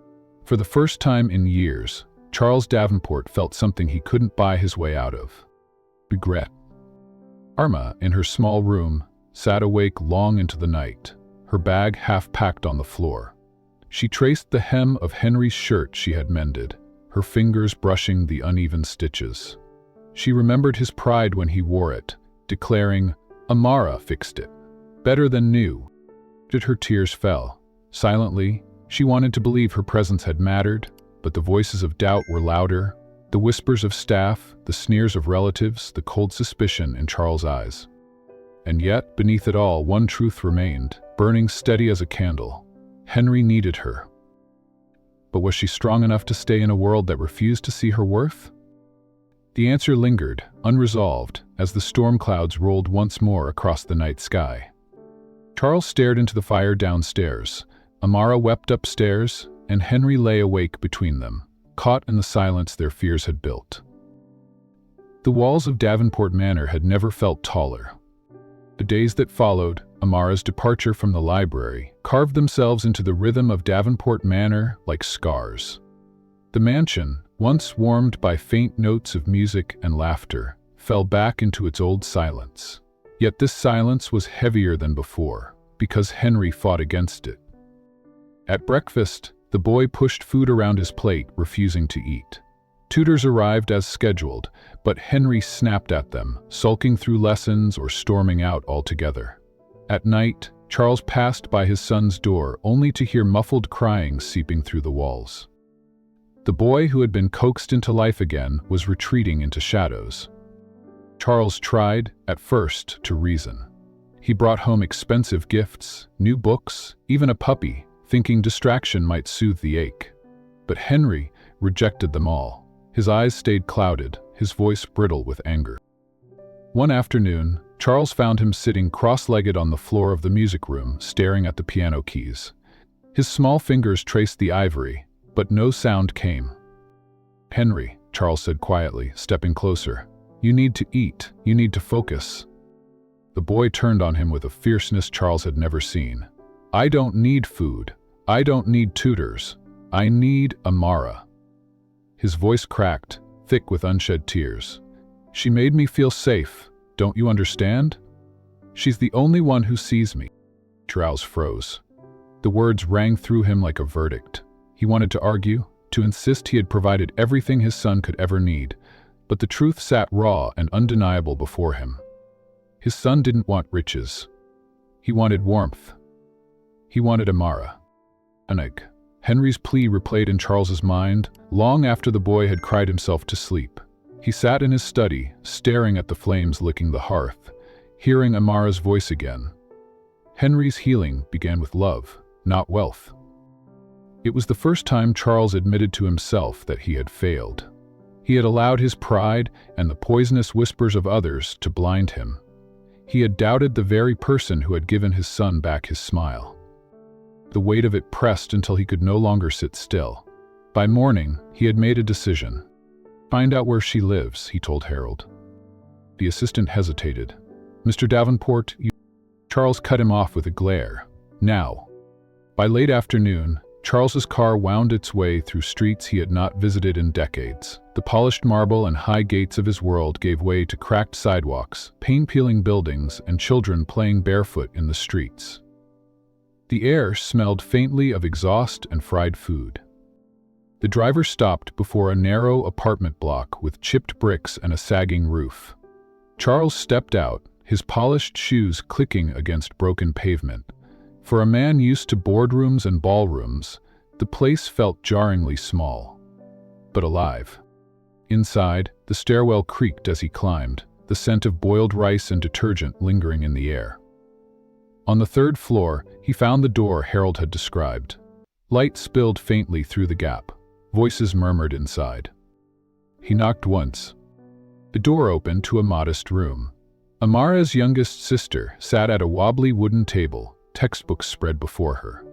For the first time in years, Charles Davenport felt something he couldn't buy his way out of: regret. Arma, in her small room, sat awake long into the night, her bag half packed on the floor. She traced the hem of Henry's shirt she had mended, her fingers brushing the uneven stitches. She remembered his pride when he wore it, declaring, "Amara fixed it. Better than new." Her tears fell. Silently, she wanted to believe her presence had mattered, but the voices of doubt were louder, the whispers of staff, the sneers of relatives, the cold suspicion in Charles' eyes. And yet, beneath it all, one truth remained, burning steady as a candle. Henry needed her. But was she strong enough to stay in a world that refused to see her worth? The answer lingered, unresolved, as the storm clouds rolled once more across the night sky. Charles stared into the fire downstairs. Amara wept upstairs, and Henry lay awake between them, caught in the silence their fears had built. The walls of Davenport Manor had never felt taller. The days that followed, Amara's departure from the library, carved themselves into the rhythm of Davenport Manor like scars. The mansion, once warmed by faint notes of music and laughter, fell back into its old silence. Yet this silence was heavier than before, because Henry fought against it. At breakfast, the boy pushed food around his plate, refusing to eat. Tutors arrived as scheduled, but Henry snapped at them, sulking through lessons or storming out altogether. At night, Charles passed by his son's door only to hear muffled crying seeping through the walls. The boy who had been coaxed into life again was retreating into shadows. Charles tried, at first, to reason. He brought home expensive gifts, new books, even a puppy, thinking distraction might soothe the ache. But Henry rejected them all. His eyes stayed clouded, his voice brittle with anger. One afternoon, Charles found him sitting cross-legged on the floor of the music room, staring at the piano keys. His small fingers traced the ivory, but no sound came. "Henry," Charles said quietly, stepping closer, "you need to eat, you need to focus." The boy turned on him with a fierceness Charles had never seen. "I don't need food. I don't need tutors. I need Amara." His voice cracked, thick with unshed tears. "She made me feel safe. Don't you understand? She's the only one who sees me." Charles froze. The words rang through him like a verdict. He wanted to argue, to insist he had provided everything his son could ever need, but the truth sat raw and undeniable before him. His son didn't want riches. He wanted warmth. He wanted Amara. Henry's plea replayed in Charles's mind long after the boy had cried himself to sleep. He sat in his study, staring at the flames licking the hearth, hearing Amara's voice again. Henry's healing began with love, not wealth. It was the first time Charles admitted to himself that he had failed. He had allowed his pride and the poisonous whispers of others to blind him. He had doubted the very person who had given his son back his smile. The weight of it pressed until he could no longer sit still. By morning, he had made a decision. "Find out where she lives," he told Harold. The assistant hesitated. "Mr. Davenport, you—" Charles cut him off with a glare. "Now." By late afternoon, Charles's car wound its way through streets he had not visited in decades. The polished marble and high gates of his world gave way to cracked sidewalks, pain-peeling buildings, and children playing barefoot in the streets. The air smelled faintly of exhaust and fried food. The driver stopped before a narrow apartment block with chipped bricks and a sagging roof. Charles stepped out, his polished shoes clicking against broken pavement. For a man used to boardrooms and ballrooms, the place felt jarringly small, but alive. Inside, the stairwell creaked as he climbed, the scent of boiled rice and detergent lingering in the air. On the third floor, he found the door Harold had described. Light spilled faintly through the gap. Voices murmured inside. He knocked once. The door opened to a modest room. Amara's youngest sister sat at a wobbly wooden table, textbooks spread before her.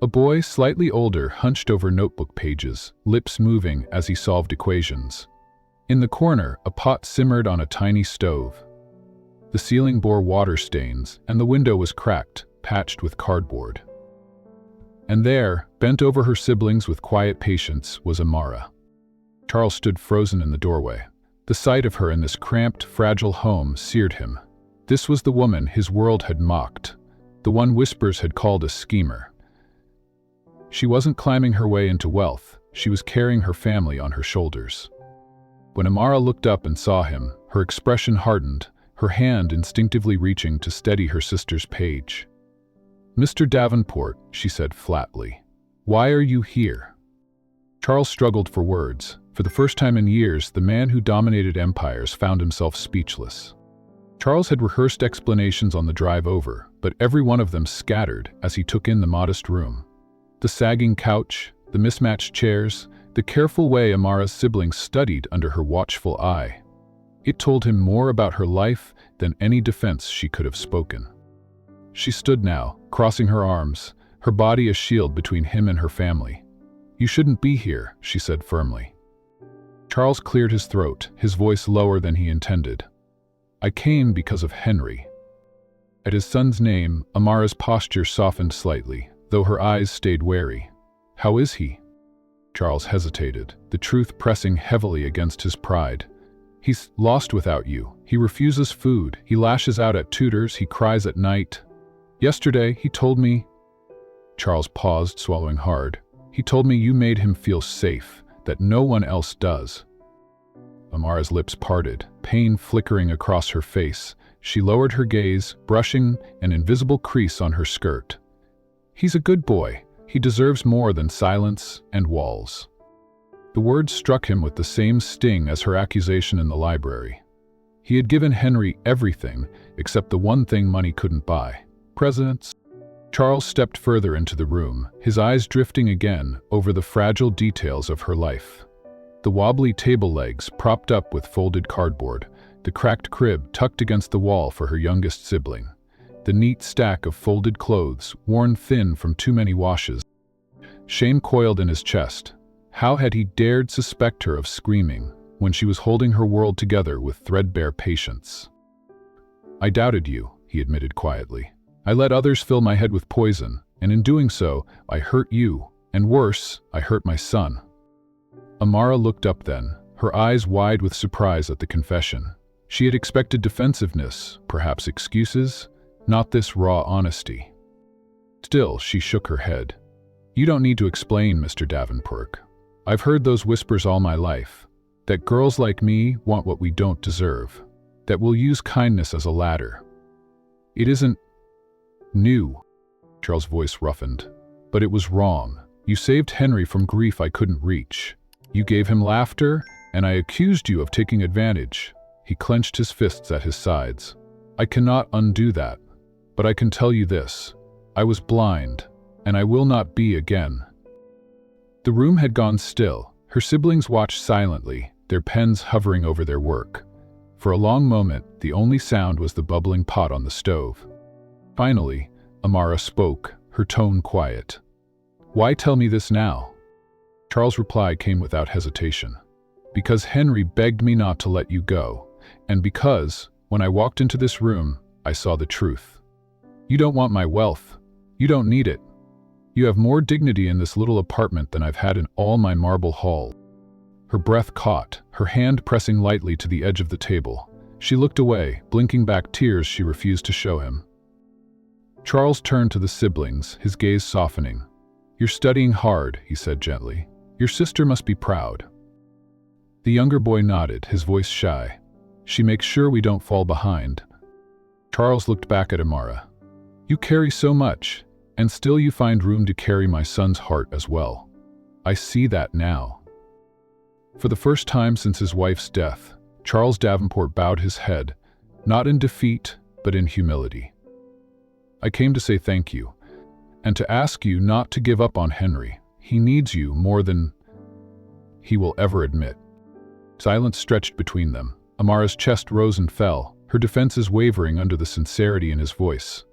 A boy slightly older hunched over notebook pages, lips moving as he solved equations. In the corner, a pot simmered on a tiny stove. The ceiling bore water stains, and the window was cracked, patched with cardboard. And there, bent over her siblings with quiet patience, was Amara. Charles stood frozen in the doorway. The sight of her in this cramped, fragile home seared him. This was the woman his world had mocked, the one whispers had called a schemer. She wasn't climbing her way into wealth, she was carrying her family on her shoulders. When Amara looked up and saw him, her expression hardened, her hand instinctively reaching to steady her sister's page. "Mr. Davenport," she said flatly, "why are you here?" Charles struggled for words. For the first time in years, the man who dominated empires found himself speechless. Charles had rehearsed explanations on the drive over, but every one of them scattered as he took in the modest room. The sagging couch, the mismatched chairs, the careful way Amara's siblings studied under her watchful eye. It told him more about her life than any defense she could have spoken. She stood now, crossing her arms, her body a shield between him and her family. "You shouldn't be here," she said firmly. Charles cleared his throat, his voice lower than he intended. "I came because of Henry." At his son's name, Amara's posture softened slightly, though her eyes stayed wary. "How is he?" Charles hesitated, the truth pressing heavily against his pride. "He's lost without you. He refuses food. He lashes out at tutors. He cries at night. Yesterday, he told me—" Charles paused, swallowing hard. "He told me you made him feel safe, that no one else does." Amara's lips parted, pain flickering across her face. She lowered her gaze, brushing an invisible crease on her skirt. "He's a good boy. He deserves more than silence and walls." The words struck him with the same sting as her accusation in the library. He had given Henry everything except the one thing money couldn't buy: presents. Charles stepped further into the room, his eyes drifting again over the fragile details of her life. The wobbly table legs propped up with folded cardboard, the cracked crib tucked against the wall for her youngest sibling, the neat stack of folded clothes worn thin from too many washes. Shame coiled in his chest. How had he dared suspect her of screaming when she was holding her world together with threadbare patience? "I doubted you," he admitted quietly. I let others fill my head with poison, and in doing so, I hurt you, and worse, I hurt my son. Amara looked up then, her eyes wide with surprise at the confession. She had expected defensiveness, perhaps excuses, not this raw honesty. Still, she shook her head. You don't need to explain, Mr. Davenport. I've heard those whispers all my life, that girls like me want what we don't deserve, that we'll use kindness as a ladder. It isn't new, Charles' voice roughened, but it was wrong. You saved Henry from grief I couldn't reach. You gave him laughter, and I accused you of taking advantage. He clenched his fists at his sides. I cannot undo that, but I can tell you this. I was blind, and I will not be again. The room had gone still. Her siblings watched silently, their pens hovering over their work. For a long moment, the only sound was the bubbling pot on the stove. Finally, Amara spoke, her tone quiet. Why tell me this now? Charles' reply came without hesitation. Because Henry begged me not to let you go, and because, when I walked into this room, I saw the truth. You don't want my wealth. You don't need it. You have more dignity in this little apartment than I've had in all my marble hall. Her breath caught, her hand pressing lightly to the edge of the table. She looked away, blinking back tears she refused to show him. Charles turned to the siblings, his gaze softening. You're studying hard, he said gently. Your sister must be proud. The younger boy nodded, his voice shy. She makes sure we don't fall behind. Charles looked back at Amara. You carry so much, and still you find room to carry my son's heart as well. I see that now. For the first time since his wife's death, Charles Davenport bowed his head, not in defeat, but in humility. I came to say thank you, and to ask you not to give up on Henry. He needs you more than he will ever admit. Silence stretched between them. Amara's chest rose and fell, her defenses wavering under the sincerity in his voice.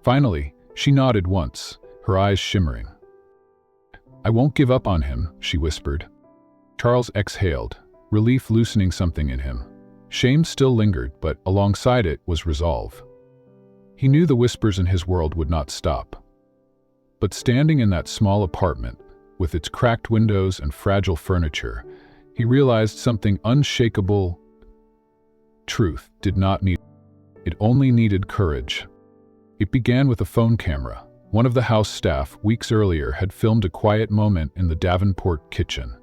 Finally, she nodded once, her eyes shimmering. I won't give up on him, she whispered. Charles exhaled, relief loosening something in him. Shame still lingered, but alongside it was resolve. He knew the whispers in his world would not stop. But standing in that small apartment, with its cracked windows and fragile furniture, he realized something unshakable. Truth did not need it, only needed courage. It began with a phone camera. One of the house staff, weeks earlier, had filmed a quiet moment in the Davenport kitchen.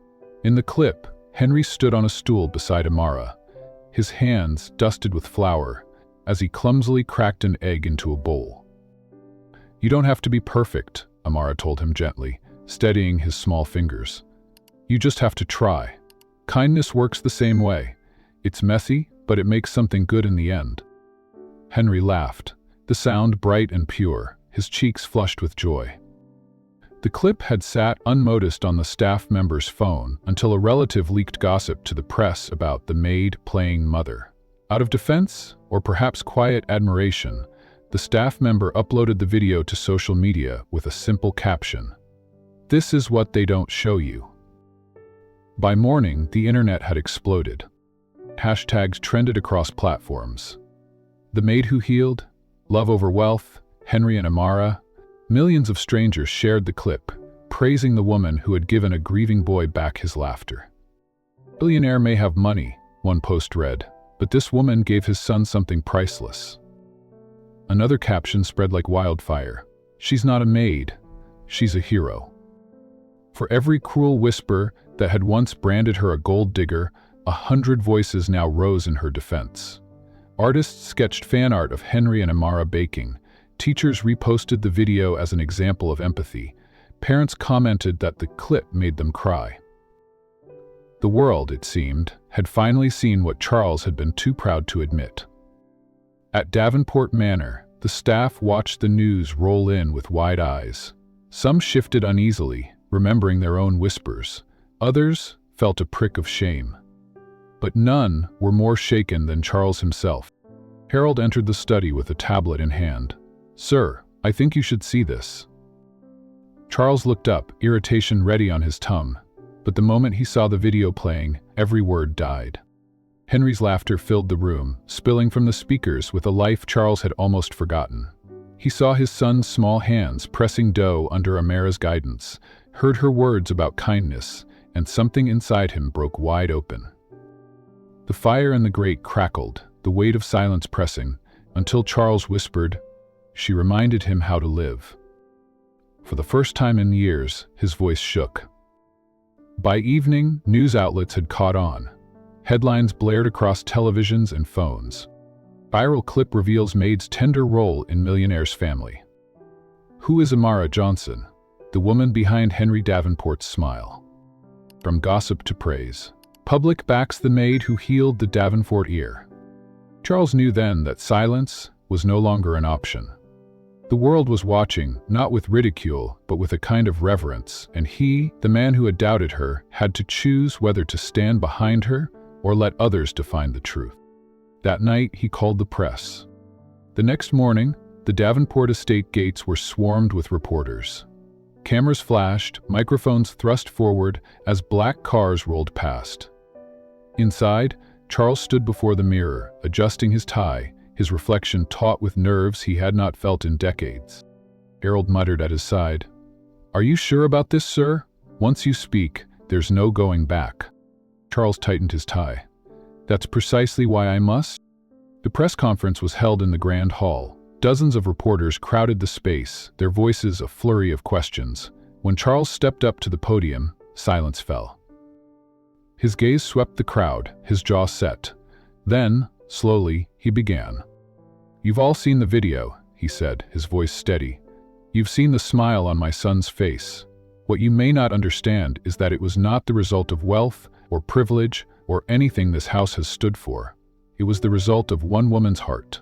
In the clip, Henry stood on a stool beside Amara, his hands dusted with flour, as he clumsily cracked an egg into a bowl. You don't have to be perfect, Amara told him gently, steadying his small fingers. You just have to try. Kindness works the same way. It's messy, but it makes something good in the end. Henry laughed, the sound bright and pure, his cheeks flushed with joy. The clip had sat unnoticed on the staff member's phone until a relative leaked gossip to the press about the maid playing mother. Out of defense, or perhaps quiet admiration, the staff member uploaded the video to social media with a simple caption. This is what they don't show you. By morning, the internet had exploded. Hashtags trended across platforms. The maid who healed, love over wealth, Henry and Amara. Millions of strangers shared the clip, praising the woman who had given a grieving boy back his laughter. Millionaire may have money, one post read, but this woman gave his son something priceless. Another caption spread like wildfire. She's not a maid, she's a hero. For every cruel whisper that had once branded her a gold digger, 100 voices now rose in her defense. Artists sketched fan art of Henry and Amara baking. Teachers reposted the video as an example of empathy. Parents commented that the clip made them cry. The world, it seemed, had finally seen what Charles had been too proud to admit. At Davenport Manor, the staff watched the news roll in with wide eyes. Some shifted uneasily, remembering their own whispers. Others felt a prick of shame. But none were more shaken than Charles himself. Harold entered the study with a tablet in hand. Sir, I think you should see this. Charles looked up, irritation ready on his tongue, but the moment he saw the video playing, every word died. Henry's laughter filled the room, spilling from the speakers with a life Charles had almost forgotten. He saw his son's small hands pressing dough under Amara's guidance, heard her words about kindness, and something inside him broke wide open. The fire in the grate crackled, the weight of silence pressing, until Charles whispered, "She reminded him how to live." For the first time in years, his voice shook. By evening, news outlets had caught on. Headlines blared across televisions and phones. Viral clip reveals Maid's tender role in Millionaire's family. Who is Amara Johnson, the woman behind Henry Davenport's smile? From gossip to praise, public backs the maid who healed the Davenport ear. Charles knew then that silence was no longer an option. The world was watching, not with ridicule, but with a kind of reverence, and he, the man who had doubted her, had to choose whether to stand behind her or let others define the truth. That night, he called the press. The next morning, the Davenport estate gates were swarmed with reporters. Cameras flashed, microphones thrust forward as black cars rolled past. Inside, Charles stood before the mirror, adjusting his tie, his reflection taut with nerves he had not felt in decades. Harold muttered at his side, "Are you sure about this, sir? Once you speak, there's no going back." Charles tightened his tie. "That's precisely why I must." The press conference was held in the Grand Hall. Dozens of reporters crowded the space, their voices a flurry of questions. When Charles stepped up to the podium, silence fell. His gaze swept the crowd, his jaw set. Then, slowly, he began. "You've all seen the video," he said, his voice steady. "You've seen the smile on my son's face. What you may not understand is that it was not the result of wealth or privilege or anything this house has stood for. It was the result of one woman's heart."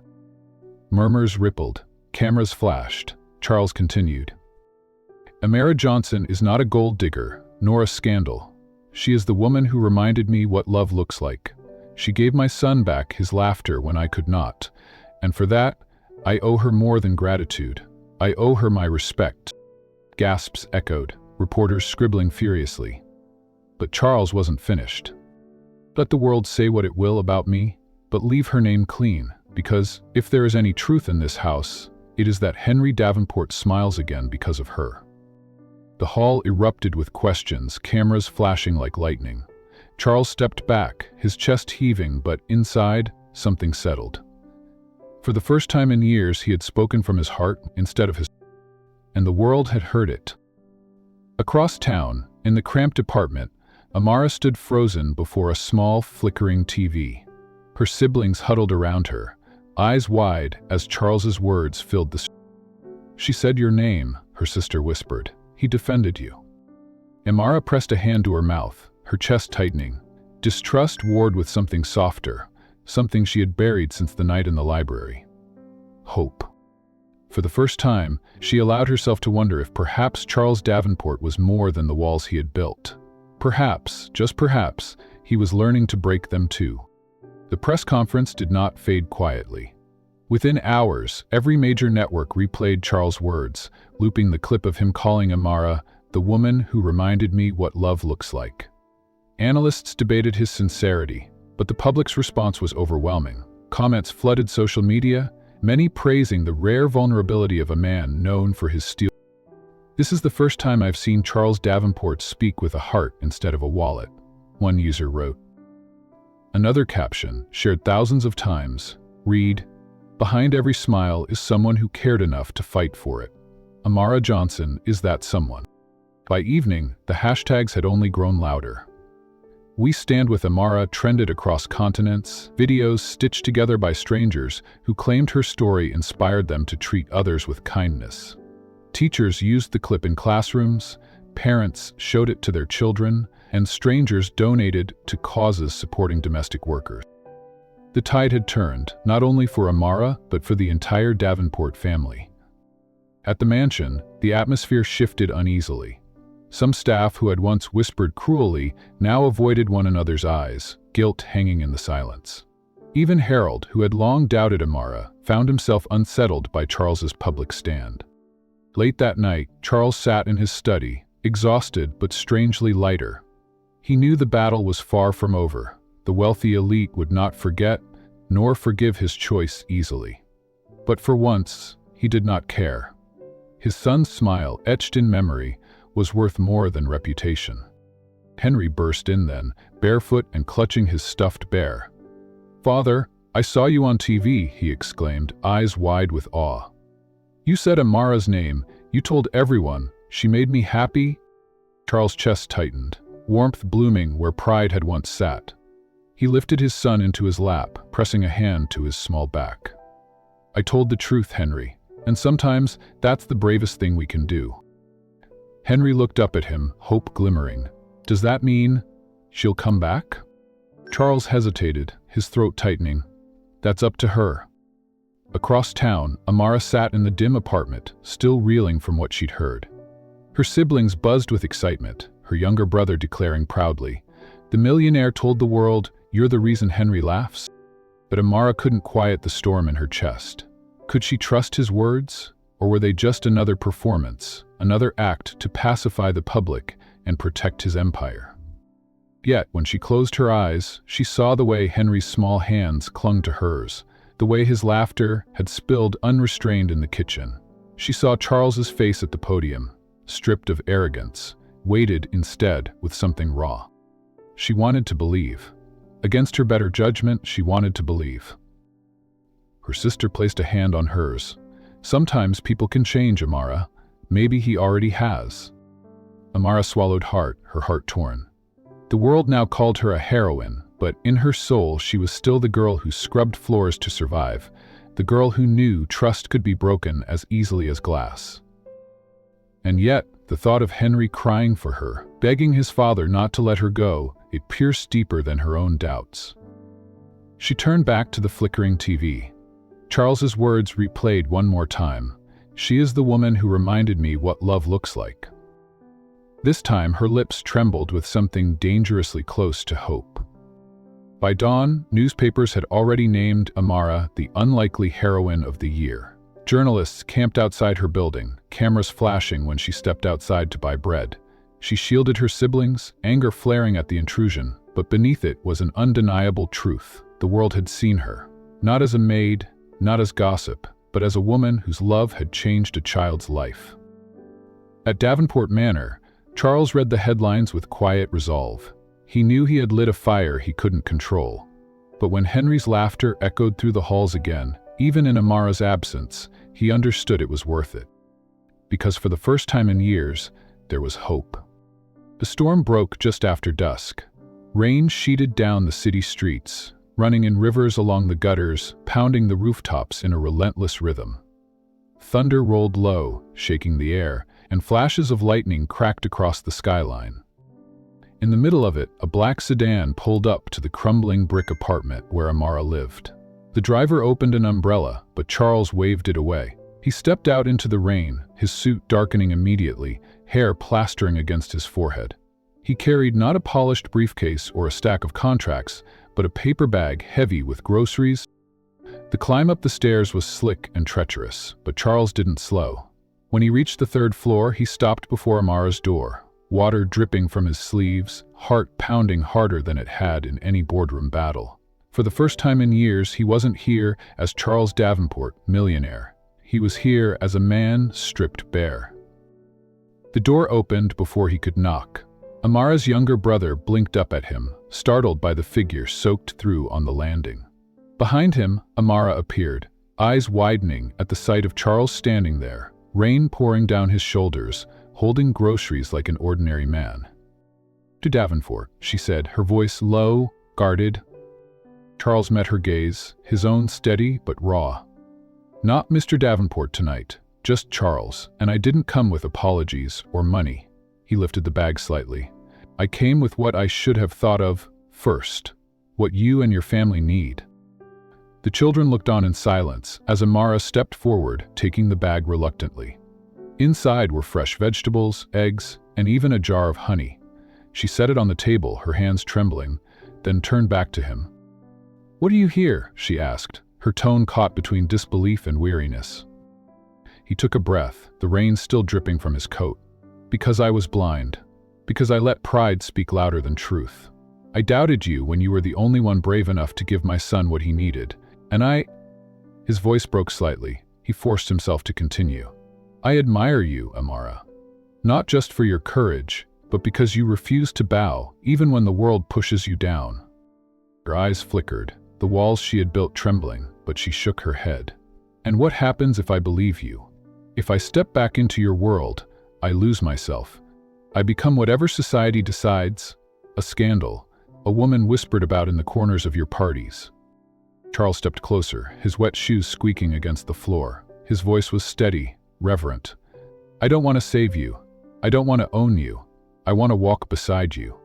Murmurs rippled, cameras flashed. Charles continued. "Amara Johnson is not a gold digger, nor a scandal. She is the woman who reminded me what love looks like. She gave my son back his laughter when I could not, and for that, I owe her more than gratitude. I owe her my respect." Gasps echoed, reporters scribbling furiously. But Charles wasn't finished. "Let the world say what it will about me, but leave her name clean, because if there is any truth in this house, it is that Henry Davenport smiles again because of her." The hall erupted with questions, cameras flashing like lightning. Charles stepped back, his chest heaving, but inside, something settled. For the first time in years, he had spoken from his heart instead of his, and the world had heard it. Across town, in the cramped apartment, Amara stood frozen before a small, flickering TV. Her siblings huddled around her, eyes wide as Charles's words filled the space. "She said your name," her sister whispered. "He defended you." Amara pressed a hand to her mouth, her chest tightening. Distrust warred with something softer, something she had buried since the night in the library. Hope. For the first time, she allowed herself to wonder if perhaps Charles Davenport was more than the walls he had built. Perhaps, just perhaps, he was learning to break them too. The press conference did not fade quietly. Within hours, every major network replayed Charles' words, looping the clip of him calling Amara the woman who reminded me what love looks like. Analysts debated his sincerity, but the public's response was overwhelming. Comments flooded social media, many praising the rare vulnerability of a man known for his steel. "This is the first time I've seen Charles Davenport speak with a heart instead of a wallet," one user wrote. Another caption, shared thousands of times, read, "Behind every smile is someone who cared enough to fight for it. Amara Johnson is that someone." By evening, the hashtags had only grown louder. "We Stand With Amara" trended across continents, videos stitched together by strangers who claimed her story inspired them to treat others with kindness. Teachers used the clip in classrooms, parents showed it to their children, and strangers donated to causes supporting domestic workers. The tide had turned, not only for Amara, but for the entire Davenport family. At the mansion, the atmosphere shifted uneasily. Some staff who had once whispered cruelly now avoided one another's eyes, guilt hanging in the silence. Even Harold, who had long doubted Amara, found himself unsettled by Charles's public stand. Late that night, Charles sat in his study, exhausted but strangely lighter. He knew the battle was far from over. The wealthy elite would not forget nor forgive his choice easily. But for once, he did not care. His son's smile, etched in memory, was worth more than reputation. Henry burst in then, barefoot and clutching his stuffed bear. "Father, I saw you on TV," he exclaimed, eyes wide with awe. "You said Amara's name. You told everyone. She made me happy." Charles' chest tightened, warmth blooming where pride had once sat. He lifted his son into his lap, pressing a hand to his small back. "I told the truth, Henry, and sometimes that's the bravest thing we can do." Henry looked up at him, hope glimmering. "Does that mean she'll come back?" Charles hesitated, his throat tightening. "That's up to her." Across town, Amara sat in the dim apartment, still reeling from what she'd heard. Her siblings buzzed with excitement, her younger brother declaring proudly, "The millionaire told the world, you're the reason Henry laughs." But Amara couldn't quiet the storm in her chest. Could she trust his words, or were they just another performance, another act to pacify the public and protect his empire? Yet, when she closed her eyes, she saw the way Henry's small hands clung to hers, the way his laughter had spilled unrestrained in the kitchen. She saw Charles's face at the podium, stripped of arrogance, weighted instead with something raw. She wanted to believe. Against her better judgment, she wanted to believe. Her sister placed a hand on hers. "Sometimes people can change, Amara. Maybe he already has." Amara swallowed hard, her heart torn. The world now called her a heroine, but in her soul she was still the girl who scrubbed floors to survive, the girl who knew trust could be broken as easily as glass. And yet, the thought of Henry crying for her, begging his father not to let her go, it pierced deeper than her own doubts. She turned back to the flickering TV. Charles's words replayed one more time. "She is the woman who reminded me what love looks like." This time her lips trembled with something dangerously close to hope. By dawn, newspapers had already named Amara the unlikely heroine of the year. Journalists camped outside her building, cameras flashing when she stepped outside to buy bread. She shielded her siblings, anger flaring at the intrusion, but beneath it was an undeniable truth. The world had seen her, not as a maid, not as gossip, but as a woman whose love had changed a child's life. At Davenport Manor, Charles read the headlines with quiet resolve. He knew he had lit a fire he couldn't control. But when Henry's laughter echoed through the halls again, even in Amara's absence, he understood it was worth it. Because for the first time in years, there was hope. The storm broke just after dusk. Rain sheeted down the city streets, running in rivers along the gutters, pounding the rooftops in a relentless rhythm. Thunder rolled low, shaking the air, and flashes of lightning cracked across the skyline. In the middle of it, a black sedan pulled up to the crumbling brick apartment where Amara lived. The driver opened an umbrella, but Charles waved it away. He stepped out into the rain, his suit darkening immediately, hair plastering against his forehead. He carried not a polished briefcase or a stack of contracts, but a paper bag heavy with groceries. The climb up the stairs was slick and treacherous, but Charles didn't slow. When he reached the third floor, he stopped before Amara's door, water dripping from his sleeves, heart pounding harder than it had in any boardroom battle. For the first time in years, he wasn't here as Charles Davenport, millionaire. He was here as a man stripped bare. The door opened before he could knock. Amara's younger brother blinked up at him, startled by the figure soaked through on the landing. Behind him, Amara appeared, eyes widening at the sight of Charles standing there, rain pouring down his shoulders, holding groceries like an ordinary man. "To Davenport," she said, her voice low, guarded. Charles met her gaze, his own steady but raw. "Not Mr. Davenport tonight, just Charles, and I didn't come with apologies or money." He lifted the bag slightly. "I came with what I should have thought of first, what you and your family need." The children looked on in silence as Amara stepped forward, taking the bag reluctantly. Inside were fresh vegetables, eggs, and even a jar of honey. She set it on the table, her hands trembling, then turned back to him. "What are you here?" she asked, her tone caught between disbelief and weariness. He took a breath, the rain still dripping from his coat. "Because I was blind. Because I let pride speak louder than truth. I doubted you when you were the only one brave enough to give my son what he needed. And His voice broke slightly. He forced himself to continue. I admire you, Amara. Not just for your courage, but because you refuse to bow, even when the world pushes you down. Her eyes flickered, the walls she had built trembling, but she shook her head. And what happens if I believe you? If I step back into your world, I lose myself. I become whatever society decides, a scandal, a woman whispered about in the corners of your parties. Charles stepped closer, his wet shoes squeaking against the floor. His voice was steady, reverent. I don't want to save you. I don't want to own you. I want to walk beside you.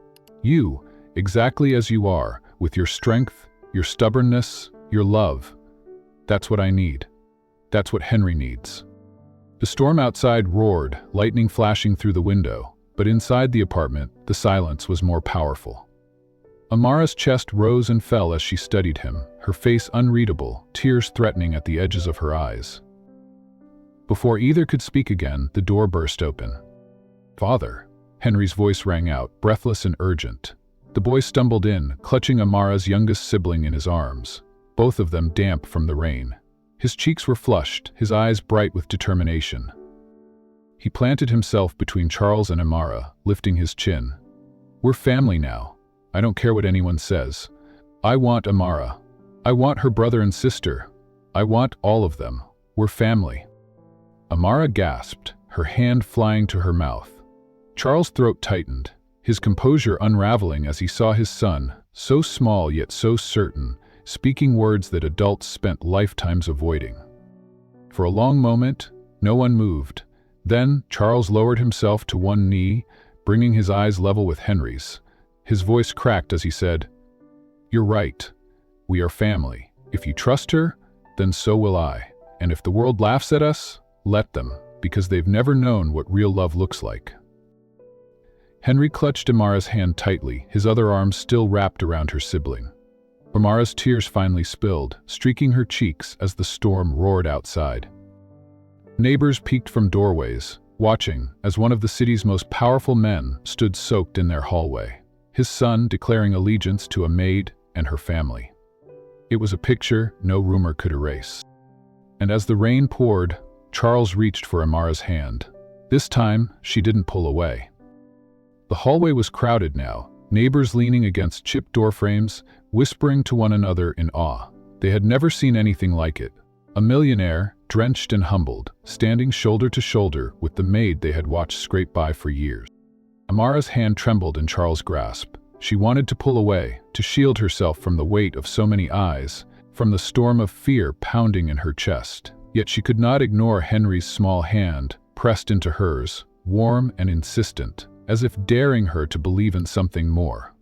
You, exactly as you are, with your strength, your stubbornness, your love. That's what I need. That's what Henry needs. The storm outside roared, lightning flashing through the window, but inside the apartment, the silence was more powerful. Amara's chest rose and fell as she studied him, her face unreadable, tears threatening at the edges of her eyes. Before either could speak again, the door burst open. Father, Henry's voice rang out, breathless and urgent. The boy stumbled in, clutching Amara's youngest sibling in his arms, both of them damp from the rain. His cheeks were flushed, his eyes bright with determination. He planted himself between Charles and Amara, lifting his chin. We're family now. I don't care what anyone says. I want Amara. I want her brother and sister. I want all of them. We're family. Amara gasped, her hand flying to her mouth. Charles' throat tightened, his composure unraveling as he saw his son, so small yet so certain, speaking words that adults spent lifetimes avoiding. For a long moment, no one moved. Then Charles lowered himself to one knee, bringing his eyes level with Henry's. His voice cracked as he said, "You're right. We are family. If you trust her, then so will I. And if the world laughs at us, let them, because they've never known what real love looks like." Henry clutched Amara's hand tightly, his other arm still wrapped around her sibling. Amara's tears finally spilled, streaking her cheeks as the storm roared outside. Neighbors peeked from doorways, watching as one of the city's most powerful men stood soaked in their hallway, his son declaring allegiance to a maid and her family. It was a picture no rumor could erase. And as the rain poured, Charles reached for Amara's hand. This time, she didn't pull away. The hallway was crowded now, neighbors leaning against chipped doorframes, whispering to one another in awe. They had never seen anything like it. A millionaire, drenched and humbled, standing shoulder to shoulder with the maid they had watched scrape by for years. Amara's hand trembled in Charles' grasp. She wanted to pull away, to shield herself from the weight of so many eyes, from the storm of fear pounding in her chest. Yet she could not ignore Henry's small hand, pressed into hers, warm and insistent, as if daring her to believe in something more.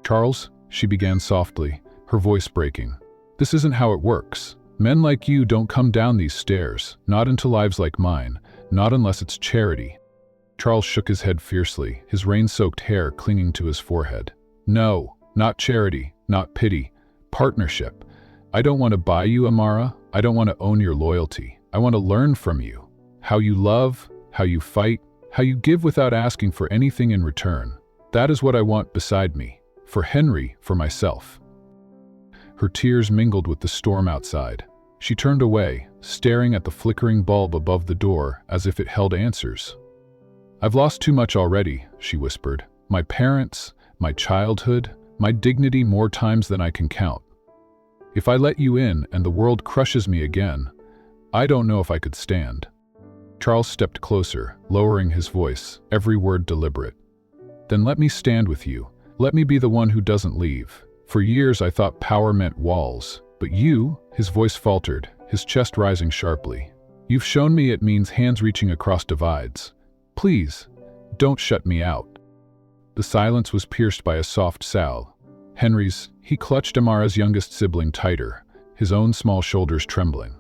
"Charles," she began softly, her voice breaking, "this isn't how it works. Men like you don't come down these stairs, not into lives like mine, not unless it's charity." Charles shook his head fiercely, his rain-soaked hair clinging to his forehead. "No, not charity, not pity. Partnership. I don't want to buy you, Amara. I don't want to own your loyalty. I want to learn from you. How you love, how you fight, how you give without asking for anything in return. That is what I want beside me. For Henry, for myself." Her tears mingled with the storm outside. She turned away, staring at the flickering bulb above the door as if it held answers. "I've lost too much already," she whispered. "My parents, my childhood, my dignity more times than I can count. If I let you in and the world crushes me again, I don't know if I could stand." Charles stepped closer, lowering his voice, every word deliberate. "Then let me stand with you. Let me be the one who doesn't leave. For years I thought power meant walls, but you," his voice faltered, his chest rising sharply, "you've shown me it means hands reaching across divides. Please, don't shut me out." The silence was pierced by a soft sough. Henry's. He clutched Amara's youngest sibling tighter, his own small shoulders trembling.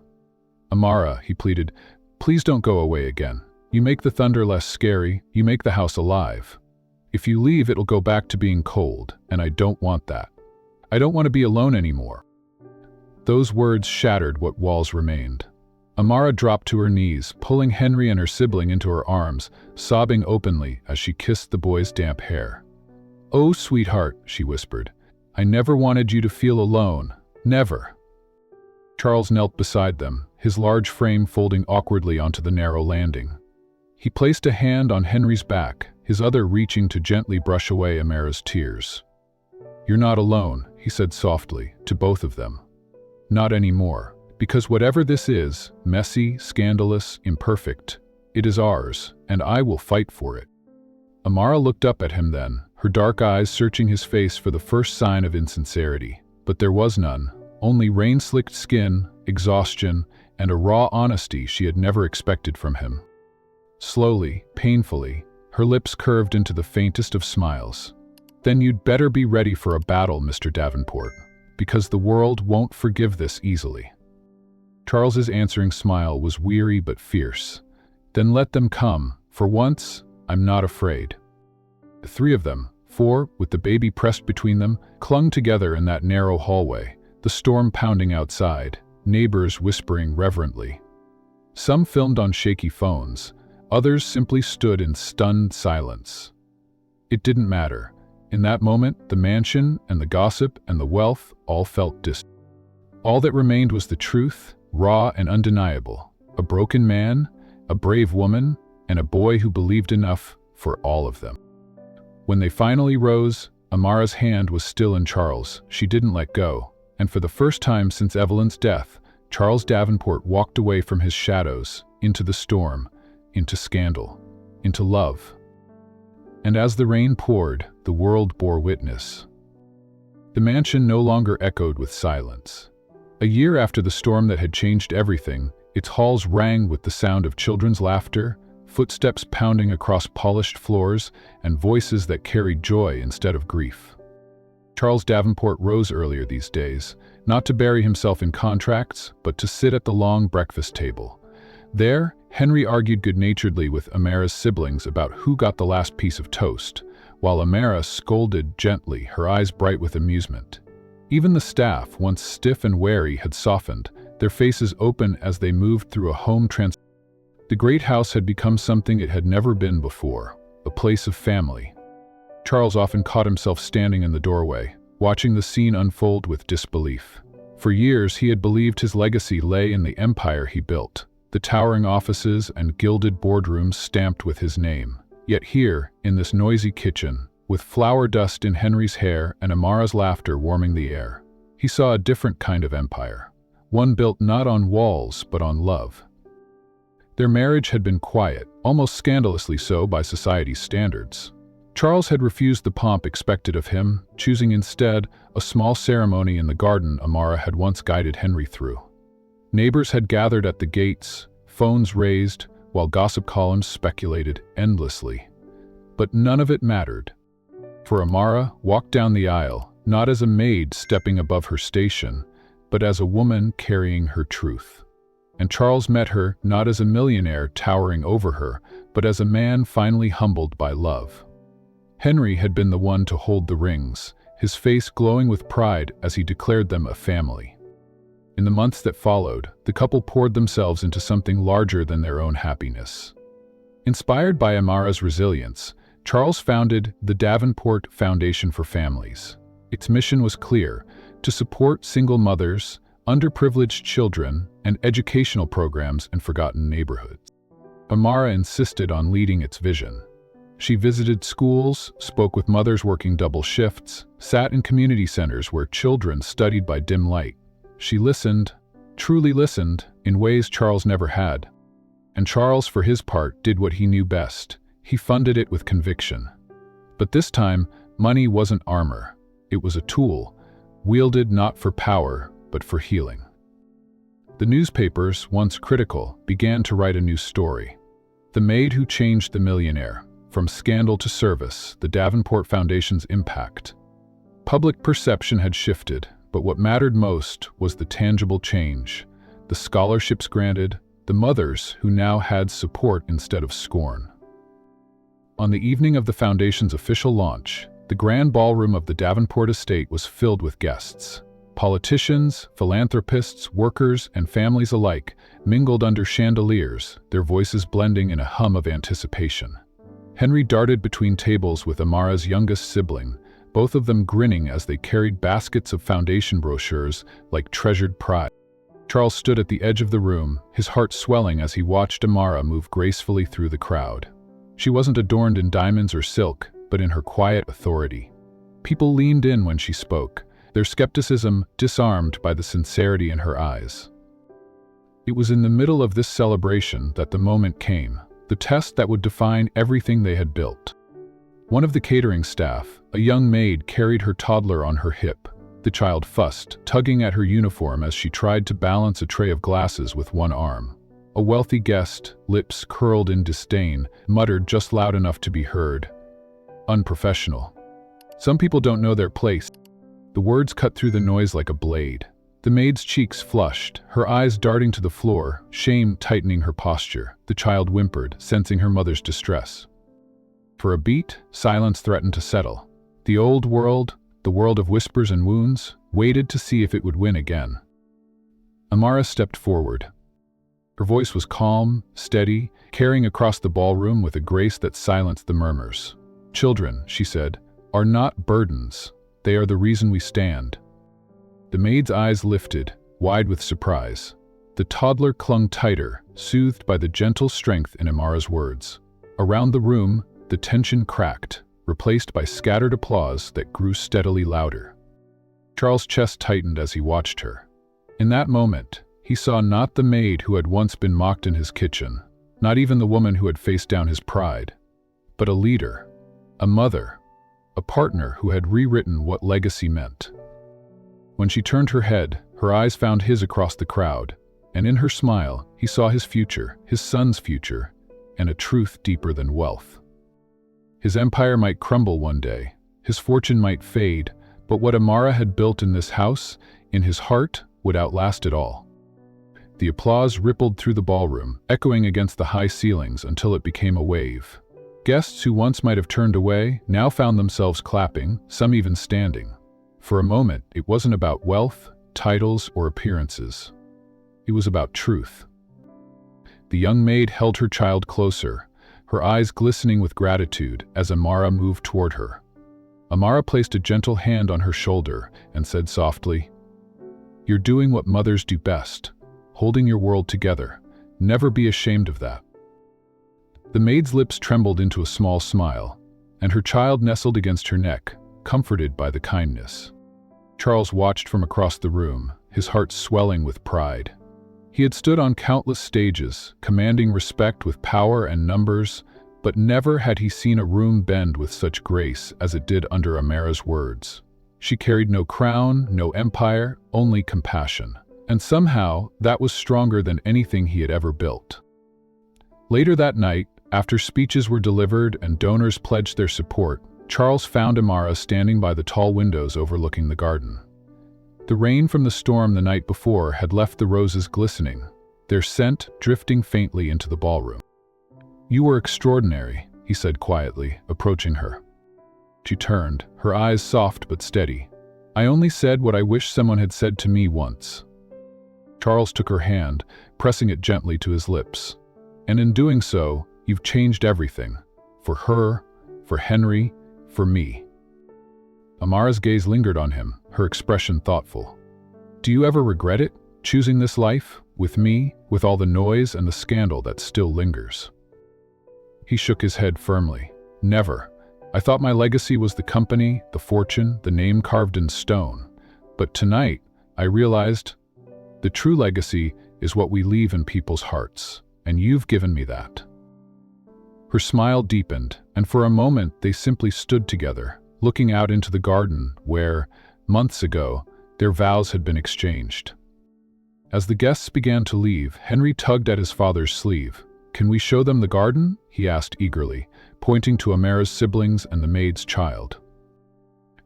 "Amara," he pleaded, "please don't go away again. You make the thunder less scary, you make the house alive. If you leave, it'll go back to being cold, and I don't want that. I don't want to be alone anymore." Those words shattered what walls remained. Amara dropped to her knees, pulling Henry and her sibling into her arms, sobbing openly as she kissed the boy's damp hair. "Oh, sweetheart," she whispered. "I never wanted you to feel alone. Never." Charles knelt beside them, his large frame folding awkwardly onto the narrow landing. He placed a hand on Henry's back, his other reaching to gently brush away Amara's tears. "You're not alone," he said softly, to both of them. "Not anymore. Because whatever this is, messy, scandalous, imperfect, it is ours, and I will fight for it." Amara looked up at him then, her dark eyes searching his face for the first sign of insincerity. But there was none, only rain-slicked skin, exhaustion, and a raw honesty she had never expected from him. Slowly, painfully, her lips curved into the faintest of smiles. "Then you'd better be ready for a battle, Mr. Davenport, because the world won't forgive this easily." Charles's answering smile was weary but fierce. "Then let them come. For once, I'm not afraid." The three of them, four, with the baby pressed between them, clung together in that narrow hallway, the storm pounding outside, neighbors whispering reverently. Some filmed on shaky phones, others simply stood in stunned silence. It didn't matter. In that moment, the mansion and the gossip and the wealth all felt distant. All that remained was the truth, raw and undeniable. A broken man, a brave woman, and a boy who believed enough for all of them. When they finally rose, Amara's hand was still in Charles. She didn't let go, and for the first time since Evelyn's death, Charles Davenport walked away from his shadows, into the storm, into scandal, into love. And as the rain poured, the world bore witness. The mansion no longer echoed with silence. A year after the storm that had changed everything, its halls rang with the sound of children's laughter, footsteps pounding across polished floors, and voices that carried joy instead of grief. Charles Davenport rose earlier these days, not to bury himself in contracts, but to sit at the long breakfast table. There, Henry argued good-naturedly with Amara's siblings about who got the last piece of toast, while Amara scolded gently, her eyes bright with amusement. Even the staff, once stiff and wary, had softened, their faces open as they moved through a home transformation. The great house had become something it had never been before, a place of family. Charles often caught himself standing in the doorway, watching the scene unfold with disbelief. For years he had believed his legacy lay in the empire he built, the towering offices and gilded boardrooms stamped with his name. Yet here, in this noisy kitchen, with flour dust in Henry's hair and Amara's laughter warming the air, he saw a different kind of empire, one built not on walls but on love. Their marriage had been quiet, almost scandalously so by society's standards. Charles had refused the pomp expected of him, choosing instead a small ceremony in the garden Amara had once guided Henry through. Neighbors had gathered at the gates, phones raised, while gossip columns speculated endlessly. But none of it mattered. For Amara walked down the aisle, not as a maid stepping above her station, but as a woman carrying her truth. And Charles met her not as a millionaire towering over her, but as a man finally humbled by love. Henry had been the one to hold the rings, his face glowing with pride as he declared them a family. In the months that followed, the couple poured themselves into something larger than their own happiness. Inspired by Amara's resilience, Charles founded the Davenport Foundation for Families. Its mission was clear: to support single mothers, underprivileged children, and educational programs in forgotten neighborhoods. Amara insisted on leading its vision. She visited schools, spoke with mothers working double shifts, sat in community centers where children studied by dim light. She listened, truly listened, in ways Charles never had. And Charles, for his part, did what he knew best. He funded it with conviction. But this time, money wasn't armor. It was a tool, wielded not for power, but for healing. The newspapers, once critical, began to write a new story. The Maid Who Changed the Millionaire. From scandal to service, the Davenport Foundation's impact. Public perception had shifted, but what mattered most was the tangible change, the scholarships granted, the mothers who now had support instead of scorn. On the evening of the Foundation's official launch, the grand ballroom of the Davenport estate was filled with guests. Politicians, philanthropists, workers, and families alike mingled under chandeliers, their voices blending in a hum of anticipation. Henry darted between tables with Amara's youngest sibling, both of them grinning as they carried baskets of foundation brochures like treasured pride. Charles stood at the edge of the room, his heart swelling as he watched Amara move gracefully through the crowd. She wasn't adorned in diamonds or silk, but in her quiet authority. People leaned in when she spoke, their skepticism disarmed by the sincerity in her eyes. It was in the middle of this celebration that the moment came, the test that would define everything they had built. One of the catering staff, a young maid, carried her toddler on her hip. The child fussed, tugging at her uniform as she tried to balance a tray of glasses with one arm. A wealthy guest, lips curled in disdain, muttered just loud enough to be heard, "Unprofessional. Some people don't know their place." The words cut through the noise like a blade. The maid's cheeks flushed, her eyes darting to the floor, shame tightening her posture. The child whimpered, sensing her mother's distress. For a beat, silence threatened to settle. The old world, the world of whispers and wounds, waited to see if it would win again. Amara stepped forward. Her voice was calm, steady, carrying across the ballroom with a grace that silenced the murmurs. "Children," she said, "are not burdens. They are the reason we stand." The maid's eyes lifted, wide with surprise. The toddler clung tighter, soothed by the gentle strength in Amara's words. Around the room, the tension cracked, replaced by scattered applause that grew steadily louder. Charles' chest tightened as he watched her. In that moment, he saw not the maid who had once been mocked in his kitchen, not even the woman who had faced down his pride, but a leader, a mother, a partner who had rewritten what legacy meant. When she turned her head, her eyes found his across the crowd, and in her smile, he saw his future, his son's future, and a truth deeper than wealth. His empire might crumble one day, his fortune might fade, but what Amara had built in this house, in his heart, would outlast it all. The applause rippled through the ballroom, echoing against the high ceilings until it became a wave. Guests who once might have turned away now found themselves clapping, some even standing. For a moment, it wasn't about wealth, titles, or appearances. It was about truth. The young maid held her child closer, her eyes glistening with gratitude as Amara moved toward her. Amara placed a gentle hand on her shoulder and said softly, "You're doing what mothers do best, holding your world together. Never be ashamed of that." The maid's lips trembled into a small smile, and her child nestled against her neck, comforted by the kindness. Charles watched from across the room, his heart swelling with pride. He had stood on countless stages, commanding respect with power and numbers, but never had he seen a room bend with such grace as it did under Amara's words. She carried no crown, no empire, only compassion. And somehow, that was stronger than anything he had ever built. Later that night, after speeches were delivered and donors pledged their support, Charles found Amara standing by the tall windows overlooking the garden. The rain from the storm the night before had left the roses glistening, their scent drifting faintly into the ballroom. "You were extraordinary," he said quietly, approaching her. She turned, her eyes soft but steady. "I only said what I wish someone had said to me once." Charles took her hand, pressing it gently to his lips. "And in doing so, you've changed everything. For her, for Henry, for me." Amara's gaze lingered on him, her expression thoughtful. "Do you ever regret it, choosing this life, with me, with all the noise and the scandal that still lingers?" He shook his head firmly. "Never. I thought my legacy was the company, the fortune, the name carved in stone. But tonight, I realized the true legacy is what we leave in people's hearts, and you've given me that." Her smile deepened, and for a moment they simply stood together, looking out into the garden where, months ago, their vows had been exchanged. As the guests began to leave, Henry tugged at his father's sleeve. "Can we show them the garden?" he asked eagerly, pointing to Amara's siblings and the maid's child.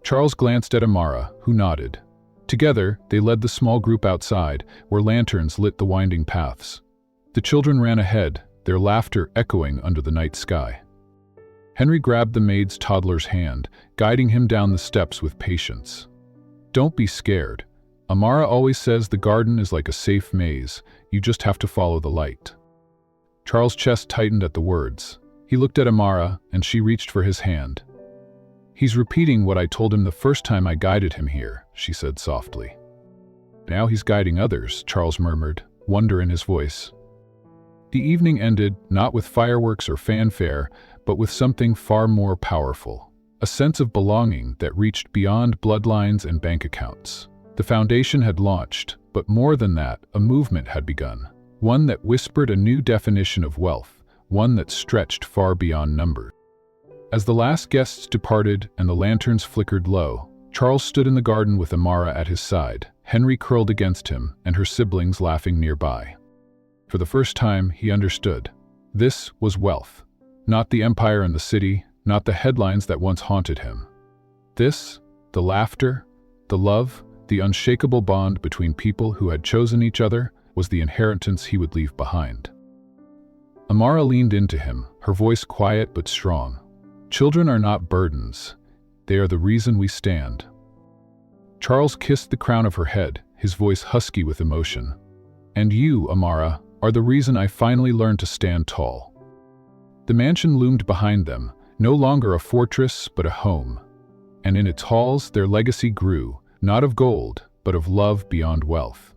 Charles glanced at Amara, who nodded. Together, they led the small group outside, where lanterns lit the winding paths. The children ran ahead, their laughter echoing under the night sky. Henry grabbed the maid's toddler's hand, guiding him down the steps with patience. "Don't be scared. Amara always says the garden is like a safe maze. You just have to follow the light." Charles' chest tightened at the words. He looked at Amara, and she reached for his hand. "He's repeating what I told him the first time I guided him here," she said softly. "Now he's guiding others," Charles murmured, wonder in his voice. The evening ended, not with fireworks or fanfare, but with something far more powerful. A sense of belonging that reached beyond bloodlines and bank accounts. The foundation had launched, but more than that, a movement had begun. One that whispered a new definition of wealth, one that stretched far beyond numbers. As the last guests departed and the lanterns flickered low, Charles stood in the garden with Amara at his side, Henry curled against him, and her siblings laughing nearby. For the first time, he understood. This was wealth. Not the empire and the city, not the headlines that once haunted him. This, the laughter, the love, the unshakable bond between people who had chosen each other, was the inheritance he would leave behind. Amara leaned into him, her voice quiet but strong. "Children are not burdens. They are the reason we stand." Charles kissed the crown of her head, his voice husky with emotion. "And you, Amara, are the reason I finally learned to stand tall." The mansion loomed behind them, no longer a fortress but a home. And in its halls their legacy grew, not of gold, but of love beyond wealth.